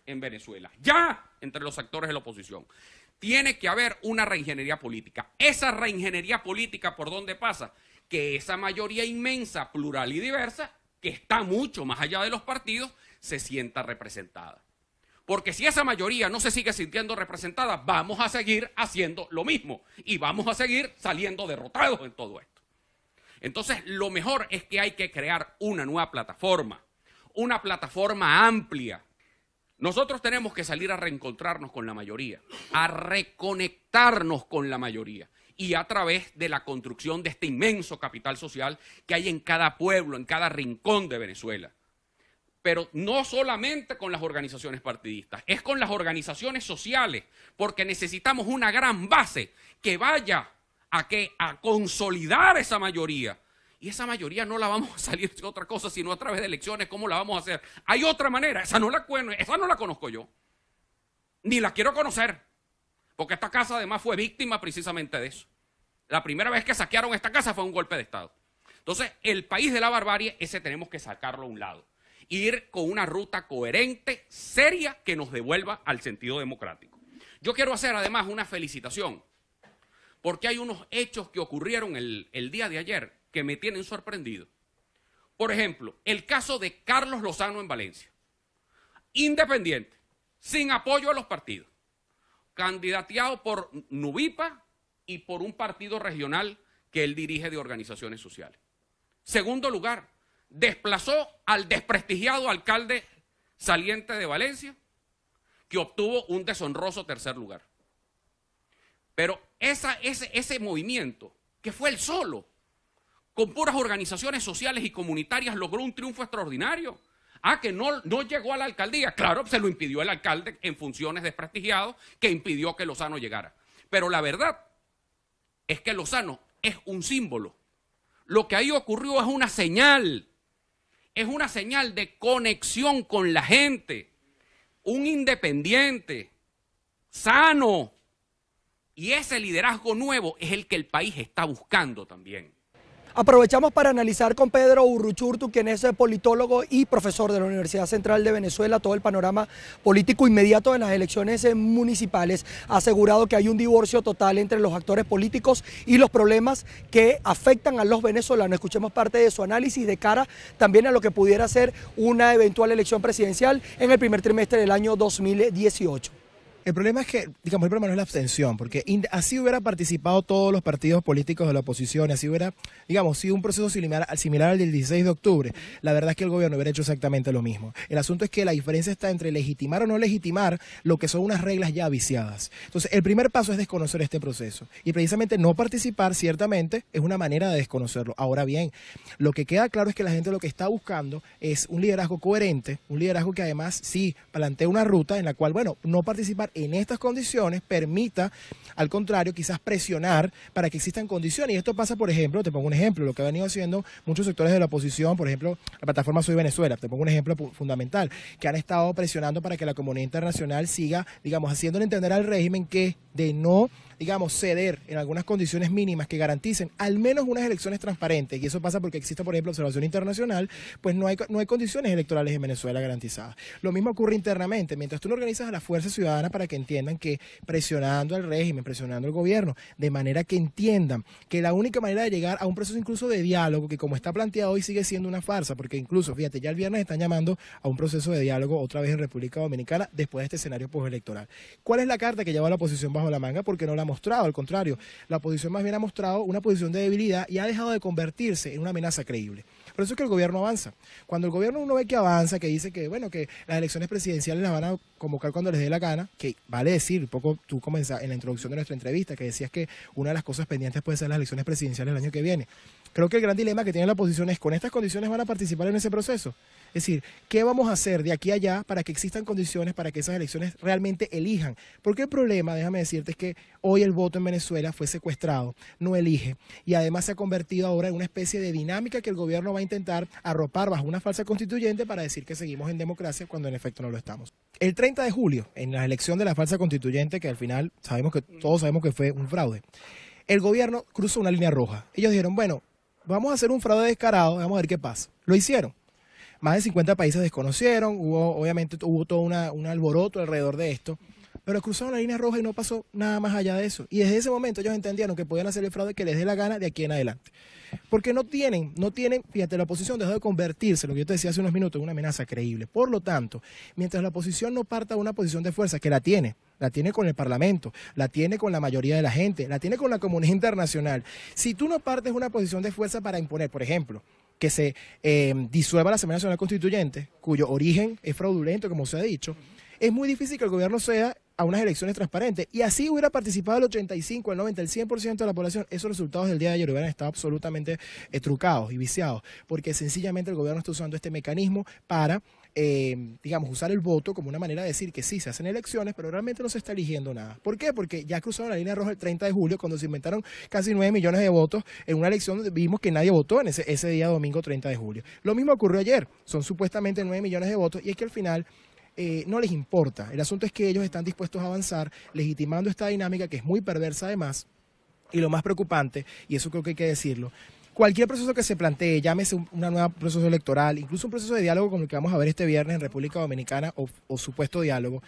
en Venezuela, ya entre los actores de la oposición. Tiene que haber una reingeniería política. Esa reingeniería política, ¿por dónde pasa? Que esa mayoría inmensa, plural y diversa, que está mucho más allá de los partidos, se sienta representada. Porque si esa mayoría no se sigue sintiendo representada, vamos a seguir haciendo lo mismo y vamos a seguir saliendo derrotados en todo esto. Entonces, lo mejor es que hay que crear una nueva plataforma, una plataforma amplia. Nosotros tenemos que salir a reencontrarnos con la mayoría, a reconectarnos con la mayoría y a través de la construcción de este inmenso capital social que hay en cada pueblo, en cada rincón de Venezuela. Pero no solamente con las organizaciones partidistas, es con las organizaciones sociales, porque necesitamos una gran base que vaya a consolidar esa mayoría. Y esa mayoría no la vamos a salir de otra cosa, sino a través de elecciones. ¿Cómo la vamos a hacer? Hay otra manera, esa no la conozco yo, ni la quiero conocer, porque esta casa además fue víctima precisamente de eso. La primera vez que saquearon esta casa fue un golpe de Estado. Entonces, el país de la barbarie, ese tenemos que sacarlo a un lado. Ir con una ruta coherente, seria, que nos devuelva al sentido democrático. Yo quiero hacer además una felicitación, porque hay unos hechos que ocurrieron el día de ayer que me tienen sorprendido. Por ejemplo, el caso de Carlos Lozano en Valencia. Independiente, sin apoyo a los partidos, candidateado por Nubipa y por un partido regional que él dirige de organizaciones sociales. Segundo lugar, desplazó al desprestigiado alcalde saliente de Valencia, que obtuvo un deshonroso tercer lugar. Pero ese movimiento, que fue él solo, con puras organizaciones sociales y comunitarias, logró un triunfo extraordinario. Que no llegó a la alcaldía. Claro, se lo impidió el alcalde en funciones desprestigiado, que impidió que Lozano llegara. Pero la verdad es que Lozano es un símbolo. Lo que ahí ocurrió es una señal de conexión con la gente, un independiente, sano, y ese liderazgo nuevo es el que el país está buscando también. Aprovechamos para analizar con Pedro Urruchurtu, quien es politólogo y profesor de la Universidad Central de Venezuela, todo el panorama político inmediato de las elecciones municipales. Ha asegurado que hay un divorcio total entre los actores políticos y los problemas que afectan a los venezolanos. Escuchemos parte de su análisis de cara también a lo que pudiera ser una eventual elección presidencial en el primer trimestre del año 2018. El problema es que, digamos, el problema no es la abstención, porque así hubiera participado todos los partidos políticos de la oposición, así hubiera, digamos, sido un proceso similar al del 16 de octubre. La verdad es que el gobierno hubiera hecho exactamente lo mismo. El asunto es que la diferencia está entre legitimar o no legitimar lo que son unas reglas ya viciadas. Entonces, el primer paso es desconocer este proceso. Y precisamente no participar, ciertamente, es una manera de desconocerlo. Ahora bien, lo que queda claro es que la gente lo que está buscando es un liderazgo coherente, un liderazgo que además sí plantea una ruta en la cual, bueno, no participar en estas condiciones permita, al contrario, quizás presionar para que existan condiciones. Y esto pasa, por ejemplo, te pongo un ejemplo, lo que han venido haciendo muchos sectores de la oposición, por ejemplo, la plataforma Soy Venezuela, te pongo un ejemplo fundamental, que han estado presionando para que la comunidad internacional siga, digamos, haciéndole entender al régimen que de no, digamos, ceder en algunas condiciones mínimas que garanticen al menos unas elecciones transparentes, y eso pasa porque existe, por ejemplo, observación internacional, pues no hay condiciones electorales en Venezuela garantizadas. Lo mismo ocurre internamente, mientras tú no organizas a la fuerza ciudadana para que entiendan que presionando al régimen, presionando al gobierno, de manera que entiendan que la única manera de llegar a un proceso incluso de diálogo, que como está planteado hoy sigue siendo una farsa, porque incluso, fíjate, ya el viernes están llamando a un proceso de diálogo otra vez en República Dominicana después de este escenario postelectoral. ¿Cuál es la carta que lleva la oposición bajo la manga? Porque no la ha mostrado, al contrario, la oposición más bien ha mostrado una posición de debilidad y ha dejado de convertirse en una amenaza creíble. Por eso es que el gobierno avanza. Cuando el gobierno uno ve que avanza, que dice que, bueno, que las elecciones presidenciales las van a convocar cuando les dé la gana, que vale decir, un poco tú comenzas en la introducción de nuestra entrevista, que decías que una de las cosas pendientes puede ser las elecciones presidenciales el año que viene. Creo que el gran dilema que tiene la oposición es, ¿con estas condiciones van a participar en ese proceso? Es decir, ¿qué vamos a hacer de aquí a allá para que existan condiciones para que esas elecciones realmente elijan? Porque el problema, déjame decirte, es que hoy el voto en Venezuela fue secuestrado, no elige, y además se ha convertido ahora en una especie de dinámica que el gobierno va a intentar arropar bajo una falsa constituyente para decir que seguimos en democracia cuando en efecto no lo estamos. El 30 de julio, en la elección de la falsa constituyente, que al final todos sabemos que fue un fraude, el gobierno cruzó una línea roja. Ellos dijeron, bueno, vamos a hacer un fraude descarado, vamos a ver qué pasa. Lo hicieron. Más de 50 países desconocieron, obviamente hubo todo un alboroto alrededor de esto, Pero cruzaron la línea roja y no pasó nada más allá de eso. Y desde ese momento ellos entendieron que podían hacer el fraude que les dé la gana de aquí en adelante. Porque no tienen, fíjate, la oposición dejó de convertirse, lo que yo te decía hace unos minutos, en una amenaza creíble. Por lo tanto, mientras la oposición no parta de una posición de fuerza, que la tiene con el Parlamento, la tiene con la mayoría de la gente, la tiene con la comunidad internacional. Si tú no partes de una posición de fuerza para imponer, por ejemplo, que se disuelva la Asamblea Nacional Constituyente, cuyo origen es fraudulento, como se ha dicho, es muy difícil que el gobierno sea a unas elecciones transparentes. Y así hubiera participado el 85, el 90, el 100% de la población. Esos resultados del día de ayer hubieran estado absolutamente trucados y viciados, porque sencillamente el gobierno está usando este mecanismo para, digamos, usar el voto como una manera de decir que sí, se hacen elecciones, pero realmente no se está eligiendo nada. ¿Por qué? Porque ya cruzaron la línea roja el 30 de julio, cuando se inventaron casi 9 millones de votos en una elección donde vimos que nadie votó en ese día domingo 30 de julio. Lo mismo ocurrió ayer, son supuestamente 9 millones de votos, y es que al final no les importa. El asunto es que ellos están dispuestos a avanzar legitimando esta dinámica que es muy perversa además, y lo más preocupante, y eso creo que hay que decirlo, cualquier proceso que se plantee, llámese un nuevo proceso electoral, incluso un proceso de diálogo como el que vamos a ver este viernes en República Dominicana o supuesto diálogo,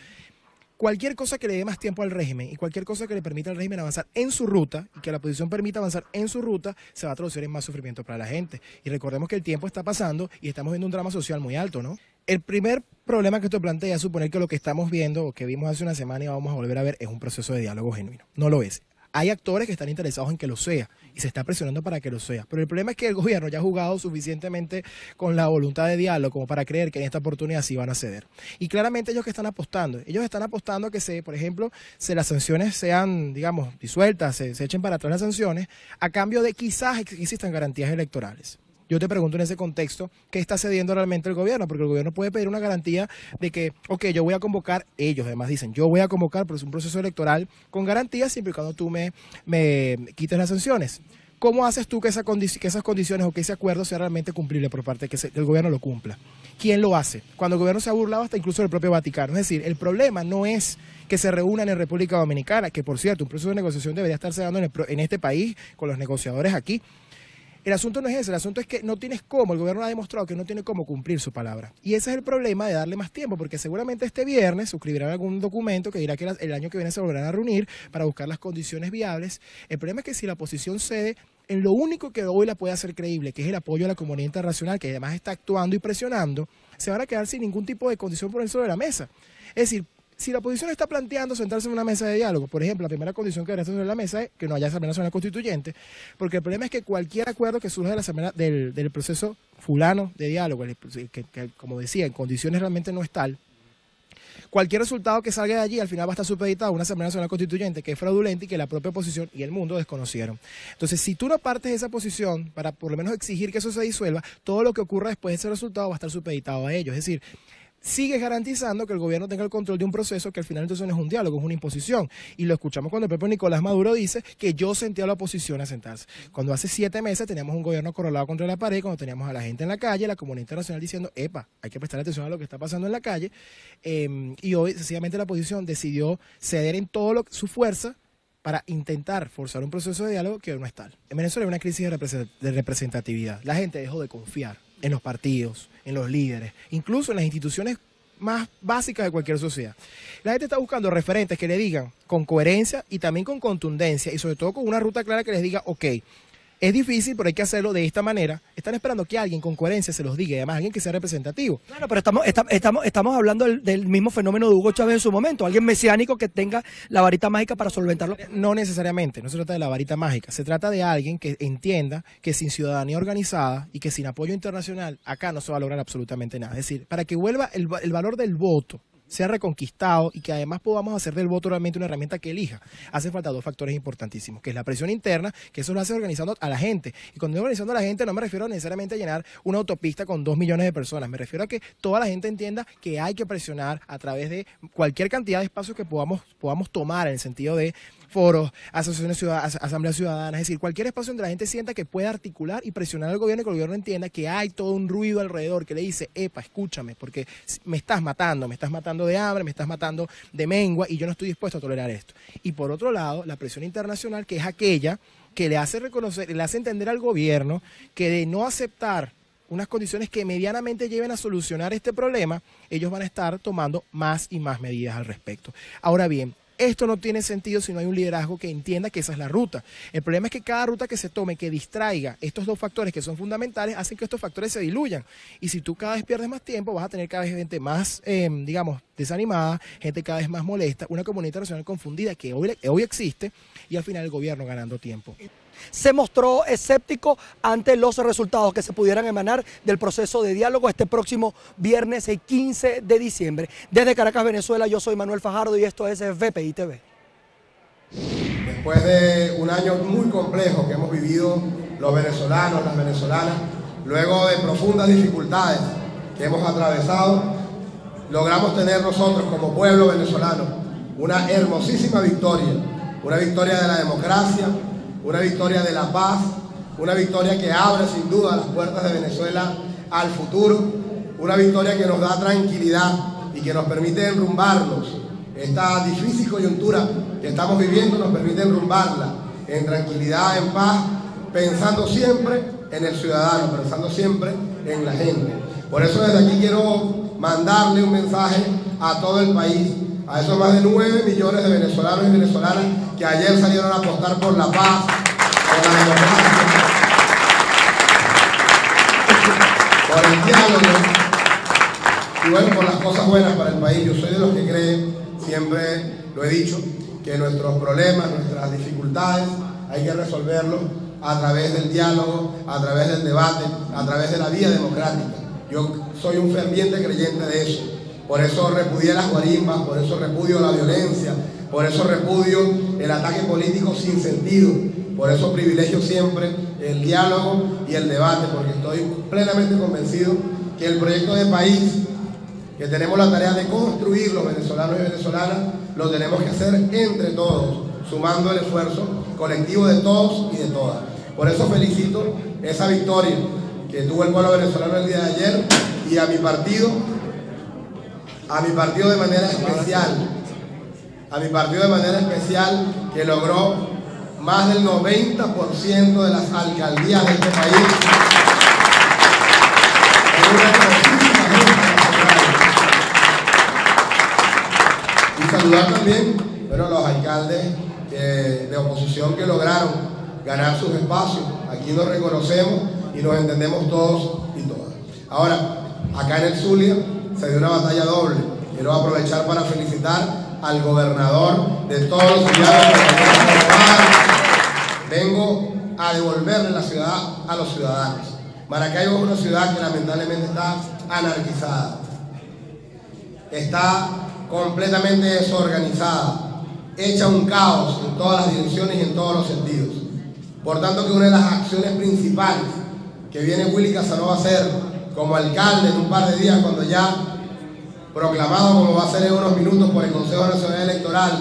cualquier cosa que le dé más tiempo al régimen y cualquier cosa que le permita al régimen avanzar en su ruta y que la oposición permita avanzar en su ruta, se va a traducir en más sufrimiento para la gente. Y recordemos que el tiempo está pasando y estamos viendo un drama social muy alto, ¿no? El primer problema que esto plantea es suponer que lo que estamos viendo o que vimos hace una semana y vamos a volver a ver es un proceso de diálogo genuino. No lo es. Hay actores que están interesados en que lo sea y se está presionando para que lo sea. Pero el problema es que el gobierno ya ha jugado suficientemente con la voluntad de diálogo como para creer que en esta oportunidad sí van a ceder. Y claramente ellos están apostando a que por ejemplo, las sanciones sean, digamos, disueltas, se echen para atrás las sanciones, a cambio de quizás existan garantías electorales. Yo te pregunto en ese contexto, ¿qué está cediendo realmente el gobierno? Porque el gobierno puede pedir una garantía de que, ok, yo voy a convocar, ellos además dicen, yo voy a convocar por un proceso electoral con garantías siempre y cuando tú me quites las sanciones. ¿Cómo haces tú que esas condiciones o que ese acuerdo sea realmente cumplible por parte de que el gobierno lo cumpla? ¿Quién lo hace? Cuando el gobierno se ha burlado hasta incluso del propio Vaticano. Es decir, el problema no es que se reúnan en República Dominicana, que por cierto, un proceso de negociación debería estarse dando en este país con los negociadores aquí. El asunto no es ese, el asunto es que no tienes cómo, el gobierno ha demostrado que no tiene cómo cumplir su palabra. Y ese es el problema de darle más tiempo, porque seguramente este viernes suscribirán algún documento que dirá que el año que viene se volverán a reunir para buscar las condiciones viables. El problema es que si la oposición cede en lo único que hoy la puede hacer creíble, que es el apoyo a la comunidad internacional, que además está actuando y presionando, se van a quedar sin ningún tipo de condición por el sobre la mesa. Es decir, si la oposición está planteando sentarse en una mesa de diálogo, por ejemplo, la primera condición que debería estar sobre la mesa es que no haya Asamblea Nacional Constituyente, porque el problema es que cualquier acuerdo que surja de la asamblea, del proceso fulano de diálogo, que como decía, en condiciones realmente no es tal, cualquier resultado que salga de allí al final va a estar supeditado a una Asamblea Nacional Constituyente que es fraudulenta y que la propia oposición y el mundo desconocieron. Entonces, si tú no partes de esa posición para por lo menos exigir que eso se disuelva, todo lo que ocurra después de ese resultado va a estar supeditado a ello. Es decir, sigue garantizando que el gobierno tenga el control de un proceso que al final entonces no es un diálogo, es una imposición. Y lo escuchamos cuando el propio Nicolás Maduro dice que yo sentí a la oposición a sentarse. Cuando hace 7 meses teníamos un gobierno acorralado contra la pared, cuando teníamos a la gente en la calle, la comunidad internacional diciendo, epa, hay que prestar atención a lo que está pasando en la calle. Y hoy sencillamente la oposición decidió ceder en todo su fuerza para intentar forzar un proceso de diálogo que hoy no es tal. En Venezuela hay una crisis de representatividad. La gente dejó de confiar en los partidos, en los líderes, incluso en las instituciones más básicas de cualquier sociedad. La gente está buscando referentes que le digan con coherencia y también con contundencia y sobre todo con una ruta clara que les diga, ok, es difícil, pero hay que hacerlo de esta manera. Están esperando que alguien con coherencia se los diga y además alguien que sea representativo. Claro, pero estamos hablando del mismo fenómeno de Hugo Chávez en su momento. Alguien mesiánico que tenga la varita mágica para solventarlo. No necesariamente, no se trata de la varita mágica. Se trata de alguien que entienda que sin ciudadanía organizada y que sin apoyo internacional acá no se va a lograr absolutamente nada. Es decir, para que vuelva el valor del voto sea reconquistado y que además podamos hacer del voto realmente una herramienta que elija, hace falta 2 factores importantísimos, que es la presión interna, que eso lo hace organizando a la gente. Y cuando digo organizando a la gente no me refiero necesariamente a llenar una autopista con 2 millones de personas, me refiero a que toda la gente entienda que hay que presionar a través de cualquier cantidad de espacios que podamos tomar en el sentido de foros, asociaciones ciudadanas, asambleas ciudadanas, es decir, cualquier espacio donde la gente sienta que puede articular y presionar al gobierno y que el gobierno entienda que hay todo un ruido alrededor que le dice, epa, escúchame, porque me estás matando de hambre, me estás matando de mengua y yo no estoy dispuesto a tolerar esto. Y por otro lado, la presión internacional, que es aquella que le hace reconocer, le hace entender al gobierno que de no aceptar unas condiciones que medianamente lleven a solucionar este problema, ellos van a estar tomando más y más medidas al respecto. Ahora bien, esto no tiene sentido si no hay un liderazgo que entienda que esa es la ruta. El problema es que cada ruta que se tome, que distraiga estos dos factores que son fundamentales, hacen que estos factores se diluyan. Y si tú cada vez pierdes más tiempo, vas a tener cada vez gente más, digamos, desanimada, gente cada vez más molesta, una comunidad internacional confundida que hoy existe, y al final el gobierno ganando tiempo. Se mostró escéptico ante los resultados que se pudieran emanar del proceso de diálogo este próximo viernes 15 de diciembre. Desde Caracas, Venezuela, yo soy Manuel Fajardo y esto es VPI TV. Después de un año muy complejo que hemos vivido los venezolanos, las venezolanas, luego de profundas dificultades que hemos atravesado, logramos tener nosotros como pueblo venezolano una hermosísima victoria, una victoria de la democracia, una victoria de la paz, una victoria que abre sin duda las puertas de Venezuela al futuro, una victoria que nos da tranquilidad y que nos permite enrumbarnos. Esta difícil coyuntura que estamos viviendo nos permite enrumbarla en tranquilidad, en paz, pensando siempre en el ciudadano, pensando siempre en la gente. Por eso desde aquí quiero mandarle un mensaje a todo el país, a esos más de 9 millones de venezolanos y venezolanas que ayer salieron a apostar por la paz, por la democracia, por el diálogo y bueno, por las cosas buenas para el país. Yo soy de los que creen, siempre lo he dicho, que nuestros problemas, nuestras dificultades hay que resolverlos a través del diálogo, a través del debate, a través de la vía democrática. Yo soy un ferviente creyente de eso. Por eso repudié las guarimbas, por eso repudio la violencia, por eso repudio el ataque político sin sentido, por eso privilegio siempre el diálogo y el debate, porque estoy plenamente convencido que el proyecto de país que tenemos la tarea de construir los venezolanos y venezolanas, lo tenemos que hacer entre todos, sumando el esfuerzo colectivo de todos y de todas. Por eso felicito esa victoria que tuvo el pueblo venezolano el día de ayer y a mi partido de manera especial, que logró más del 90% de las alcaldías de este país. Y saludar también, bueno, los alcaldes de oposición que lograron ganar sus espacios. Aquí nos reconocemos y nos entendemos todos y todas. Ahora, acá en el Zulia se dio una batalla doble. Quiero aprovechar para felicitar al gobernador de todos los zulianos. Vengo a devolverle la ciudad a los ciudadanos. Maracaibo es una ciudad que lamentablemente está anarquizada. Está completamente desorganizada, hecha un caos en todas las direcciones y en todos los sentidos. Por tanto, que una de las acciones principales que viene Willy Casanova a hacer como alcalde en un par de días, cuando ya proclamado como va a ser en unos minutos por el Consejo Nacional Electoral,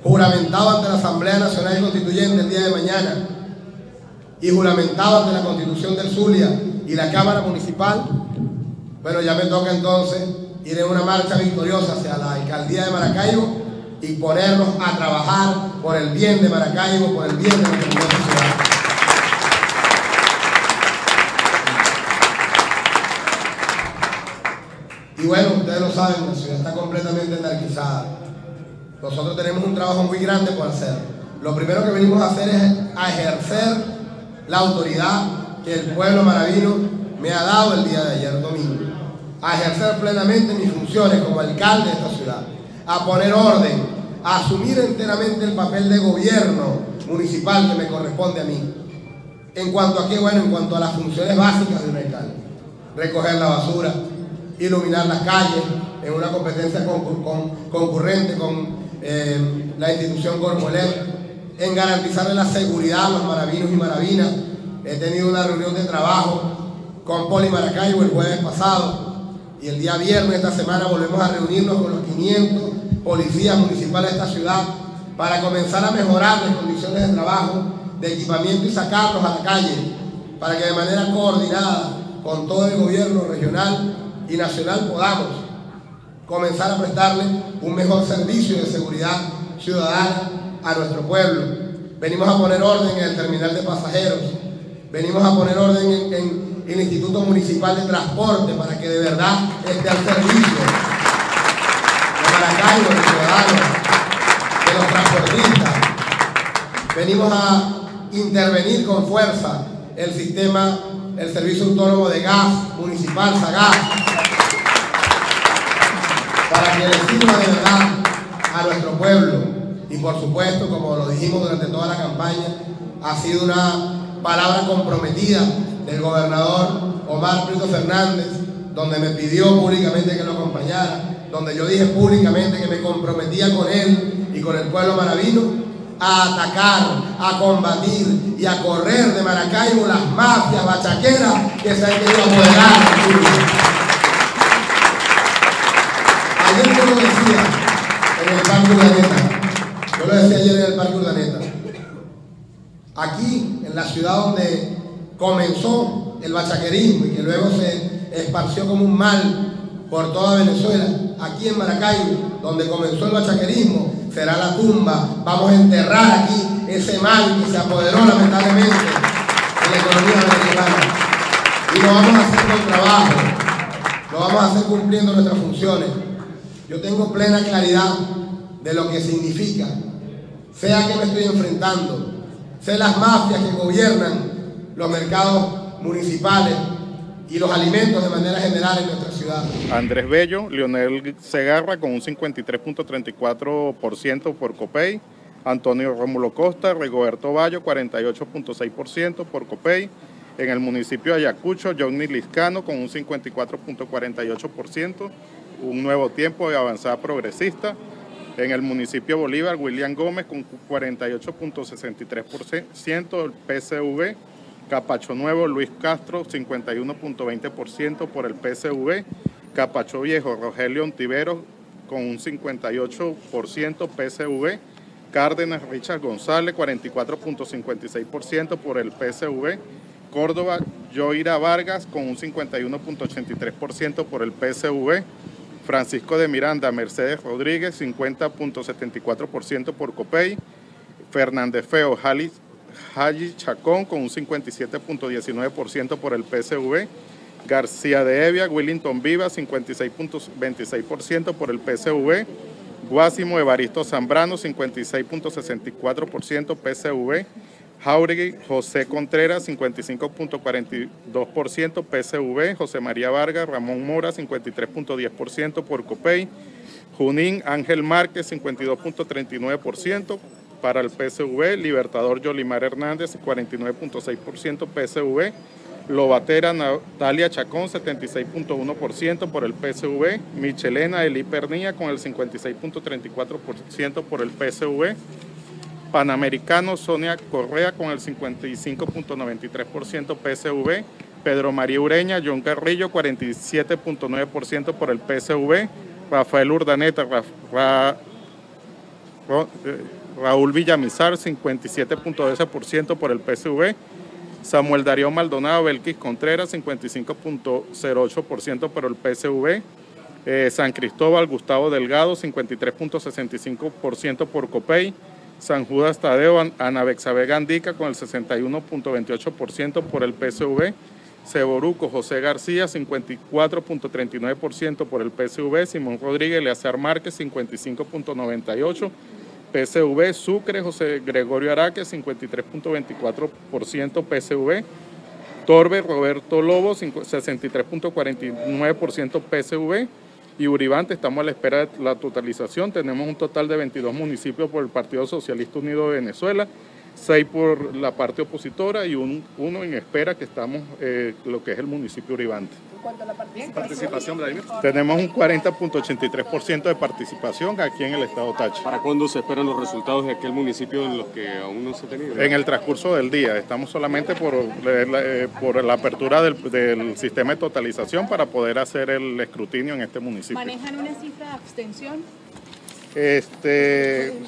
juramentado ante la Asamblea Nacional Constituyente el día de mañana y juramentado ante la Constitución del Zulia y la Cámara Municipal, bueno, ya me toca entonces ir en una marcha victoriosa hacia la alcaldía de Maracaibo y ponernos a trabajar por el bien de Maracaibo, por el bien de nuestra ciudad. Y bueno, ustedes lo saben, la ciudad está completamente anarquizada. Nosotros tenemos un trabajo muy grande por hacer. Lo primero que venimos a hacer es a ejercer la autoridad que el pueblo maravino me ha dado el día de ayer domingo. A ejercer plenamente mis funciones como alcalde de esta ciudad. A poner orden, a asumir enteramente el papel de gobierno municipal que me corresponde a mí. ¿En cuanto a qué? Bueno, en cuanto a las funciones básicas de un alcalde. Recoger la basura, iluminar las calles en una competencia concurrente con la institución Corpolet, en garantizarle la seguridad a los maravinos y maravinas. He tenido una reunión de trabajo con Poli Maracaibo el jueves pasado y el día viernes de esta semana volvemos a reunirnos con los 500 policías municipales de esta ciudad para comenzar a mejorar las condiciones de trabajo, de equipamiento y sacarlos a la calle para que de manera coordinada con todo el gobierno regional y nacional podamos comenzar a prestarle un mejor servicio de seguridad ciudadana a nuestro pueblo. Venimos a poner orden en el terminal de pasajeros, Venimos a poner orden en el Instituto Municipal de Transporte para que de verdad esté al servicio de Maracaibo, de los ciudadanos, de los transportistas. Venimos a intervenir con fuerza el Servicio Autónomo de Gas Municipal, SAGAS, para que le sirva de verdad a nuestro pueblo. Y por supuesto, como lo dijimos durante toda la campaña, ha sido una palabra comprometida del gobernador Omar Prieto Fernández, donde me pidió públicamente que lo acompañara, donde yo dije públicamente que me comprometía con él y con el pueblo maravino a atacar, a combatir y a correr de Maracaibo las mafias bachaqueras que se han querido apoderar del pueblo. Ayer yo lo decía en el Parque Urdaneta, aquí en la ciudad donde comenzó el bachaquerismo y que luego se esparció como un mal por toda Venezuela, aquí en Maracaibo, donde comenzó el bachaquerismo, será la tumba. Vamos a enterrar aquí ese mal que se apoderó lamentablemente de la economía venezolana. Y lo vamos a hacer con trabajo, lo vamos a hacer cumpliendo nuestras funciones. Yo tengo plena claridad de lo que significa, sea que me estoy enfrentando, sea las mafias que gobiernan los mercados municipales y los alimentos de manera general en nuestra ciudad. Andrés Bello, Leonel Segarra con un 53.34% por Copey, Antonio Rómulo Costa, Rigoberto Bayo 48.6% por Copey, en el municipio de Ayacucho, Johnny Liscano con un 54.48%, un Nuevo Tiempo de Avanzada Progresista, en el municipio de Bolívar, William Gómez con 48.63% del PSV, Capacho Nuevo, Luis Castro, 51.20% por el PSV, Capacho Viejo, Rogelio Ontiveros, con un 58% PSV, Cárdenas Richard González, 44.56% por el PSV, Córdoba Yoira Vargas, con un 51.83% por el PSV, Francisco de Miranda Mercedes Rodríguez, 50.74% por Copey, Fernández Feo Haji Chacón con un 57.19% por el PSV, García de Evia, Willington Viva, 56.26% por el PSV, Guásimo Evaristo Zambrano, 56.64% PSV, Jauregui José Contreras, 55.42% PSV, José María Vargas, Ramón Mora, 53.10% por Copey, Junín Ángel Márquez, 52.39% para el PSV, Libertador Yolimar Hernández, 49.6% PSV, Lobatera Natalia Chacón, 76.1% por el PSV, Michelena Eli Pernilla con el 56.34% por el PSV, Panamericano Sonia Correa con el 55.93% PSV, Pedro María Ureña, John Carrillo, 47.9% por el PSV, Rafael Urdaneta, Raúl Villamizar, 57.12% por el PSV, Samuel Darío Maldonado Belkis Contreras, 55.08% por el PSV, San Cristóbal Gustavo Delgado, 53.65% por Copey, San Judas Tadeo Ana Bexabe Gandica con el 61.28% por el PSV, Ceboruco José García, 54.39% por el PSV, Simón Rodríguez Eleazar Márquez, 55.98%, PSV, Sucre José Gregorio Araque, 53.24% PSV, Torbe Roberto Lobo, 63.49% PSV, y Uribante, estamos a la espera de la totalización. Tenemos un total de 22 municipios por el Partido Socialista Unido de Venezuela, 6 por la parte opositora y uno en espera, que estamos lo que es el municipio Uribante. ¿En cuanto a la participación, Vladimir? Tenemos un 40.83% de participación aquí en el estado Táchira. ¿Para cuándo se esperan los resultados de aquel municipio en los que aún no se ha tenido? En el transcurso del día. Estamos solamente por la apertura del sistema de totalización para poder hacer el escrutinio en este municipio. ¿Manejan una cifra de abstención?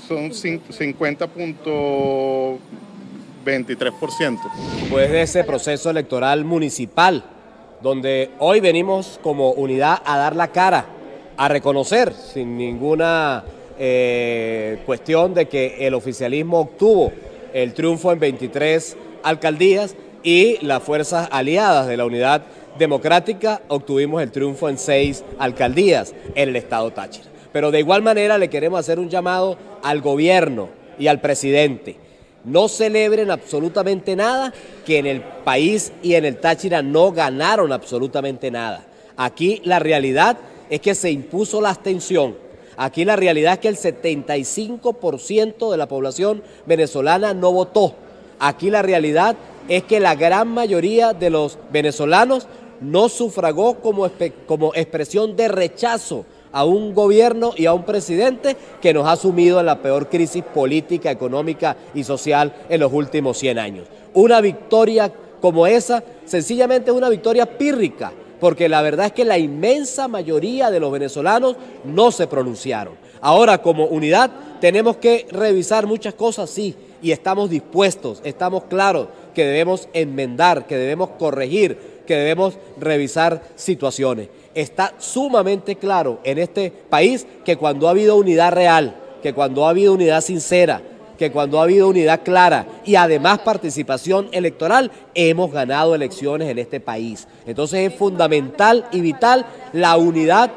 Son 50.23%. Después de ese proceso electoral municipal, donde hoy venimos como unidad a dar la cara, a reconocer sin ninguna cuestión de que el oficialismo obtuvo el triunfo en 23 alcaldías, y las fuerzas aliadas de la Unidad Democrática obtuvimos el triunfo en 6 alcaldías en el estado Táchira. Pero de igual manera le queremos hacer un llamado al gobierno y al presidente. No celebren absolutamente nada, que en el país y en el Táchira no ganaron absolutamente nada. Aquí la realidad es que se impuso la abstención. Aquí la realidad es que el 75% de la población venezolana no votó. Aquí la realidad es que la gran mayoría de los venezolanos no sufragó como expresión de rechazo a un gobierno y a un presidente que nos ha sumido en la peor crisis política, económica y social en los últimos 100 años. Una victoria como esa sencillamente es una victoria pírrica, porque la verdad es que la inmensa mayoría de los venezolanos no se pronunciaron. Ahora, como unidad, tenemos que revisar muchas cosas, sí, y estamos dispuestos, estamos claros que debemos enmendar, que debemos corregir, que debemos revisar situaciones. Está sumamente claro en este país que cuando ha habido unidad real, que cuando ha habido unidad sincera, que cuando ha habido unidad clara y además participación electoral, hemos ganado elecciones en este país. Entonces es fundamental y vital la unidad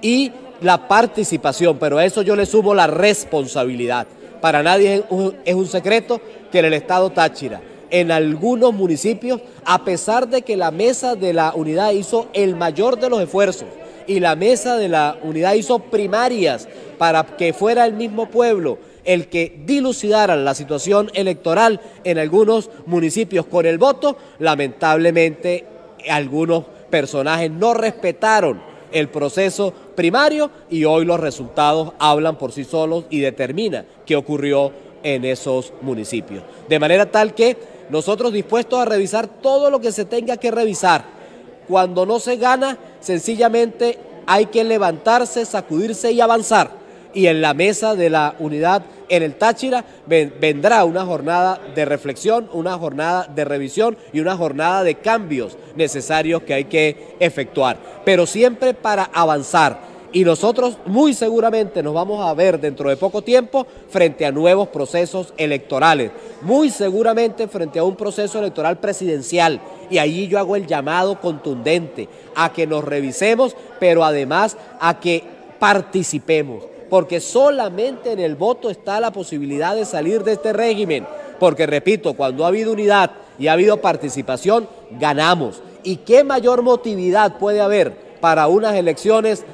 y la participación, pero a eso yo le sumo la responsabilidad. Para nadie es un secreto que en el estado Táchira, en algunos municipios, a pesar de que la mesa de la unidad hizo el mayor de los esfuerzos y la mesa de la unidad hizo primarias para que fuera el mismo pueblo el que dilucidara la situación electoral en algunos municipios con el voto, lamentablemente algunos personajes no respetaron el proceso primario y hoy los resultados hablan por sí solos y determinan qué ocurrió en esos municipios. De manera tal que nosotros dispuestos a revisar todo lo que se tenga que revisar. Cuando no se gana, sencillamente hay que levantarse, sacudirse y avanzar. Y en la mesa de la unidad en el Táchira vendrá una jornada de reflexión, una jornada de revisión y una jornada de cambios necesarios que hay que efectuar, pero siempre para avanzar. Y nosotros muy seguramente nos vamos a ver dentro de poco tiempo frente a nuevos procesos electorales, muy seguramente frente a un proceso electoral presidencial. Y allí yo hago el llamado contundente a que nos revisemos, pero además a que participemos, porque solamente en el voto está la posibilidad de salir de este régimen, porque repito, cuando ha habido unidad y ha habido participación, ganamos. ¿Y qué mayor motividad puede haber para unas elecciones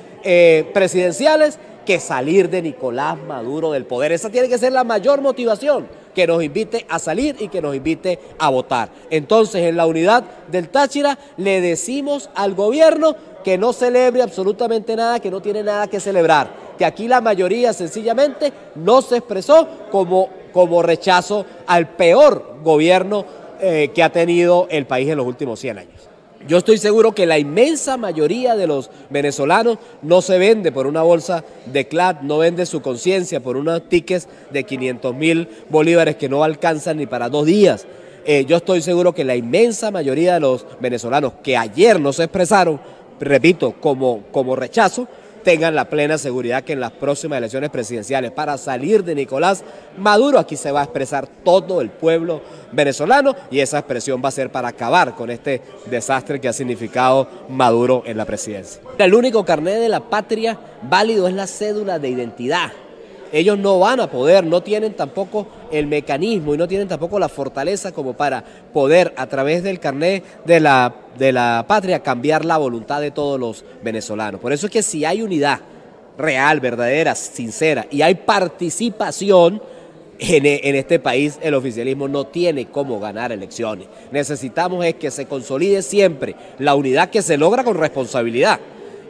presidenciales que salir de Nicolás Maduro del poder? Esa tiene que ser la mayor motivación que nos invite a salir y que nos invite a votar. Entonces, en la unidad del Táchira le decimos al gobierno que no celebre absolutamente nada, que no tiene nada que celebrar, que aquí la mayoría sencillamente no se expresó como rechazo al peor gobierno que ha tenido el país en los últimos 100 años. Yo estoy seguro que la inmensa mayoría de los venezolanos no se vende por una bolsa de CLAT, no vende su conciencia por unos tickets de 500.000 bolívares que no alcanzan ni para 2 días. Yo estoy seguro que la inmensa mayoría de los venezolanos que ayer no se expresaron, repito, como rechazo, tengan la plena seguridad que en las próximas elecciones presidenciales para salir de Nicolás Maduro, aquí se va a expresar todo el pueblo venezolano y esa expresión va a ser para acabar con este desastre que ha significado Maduro en la presidencia. El único carnet de la patria válido es la cédula de identidad. Ellos no van a poder, no tienen tampoco el mecanismo y no tienen tampoco la fortaleza como para poder a través del carnet de la patria cambiar la voluntad de todos los venezolanos. Por eso es que si hay unidad real, verdadera, sincera y hay participación en este país, el oficialismo no tiene cómo ganar elecciones. Necesitamos es que se consolide siempre la unidad que se logra con responsabilidad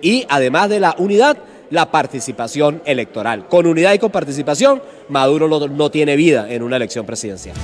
y además de la unidad, la participación electoral. Con unidad y con participación, Maduro no tiene vida en una elección presidencial.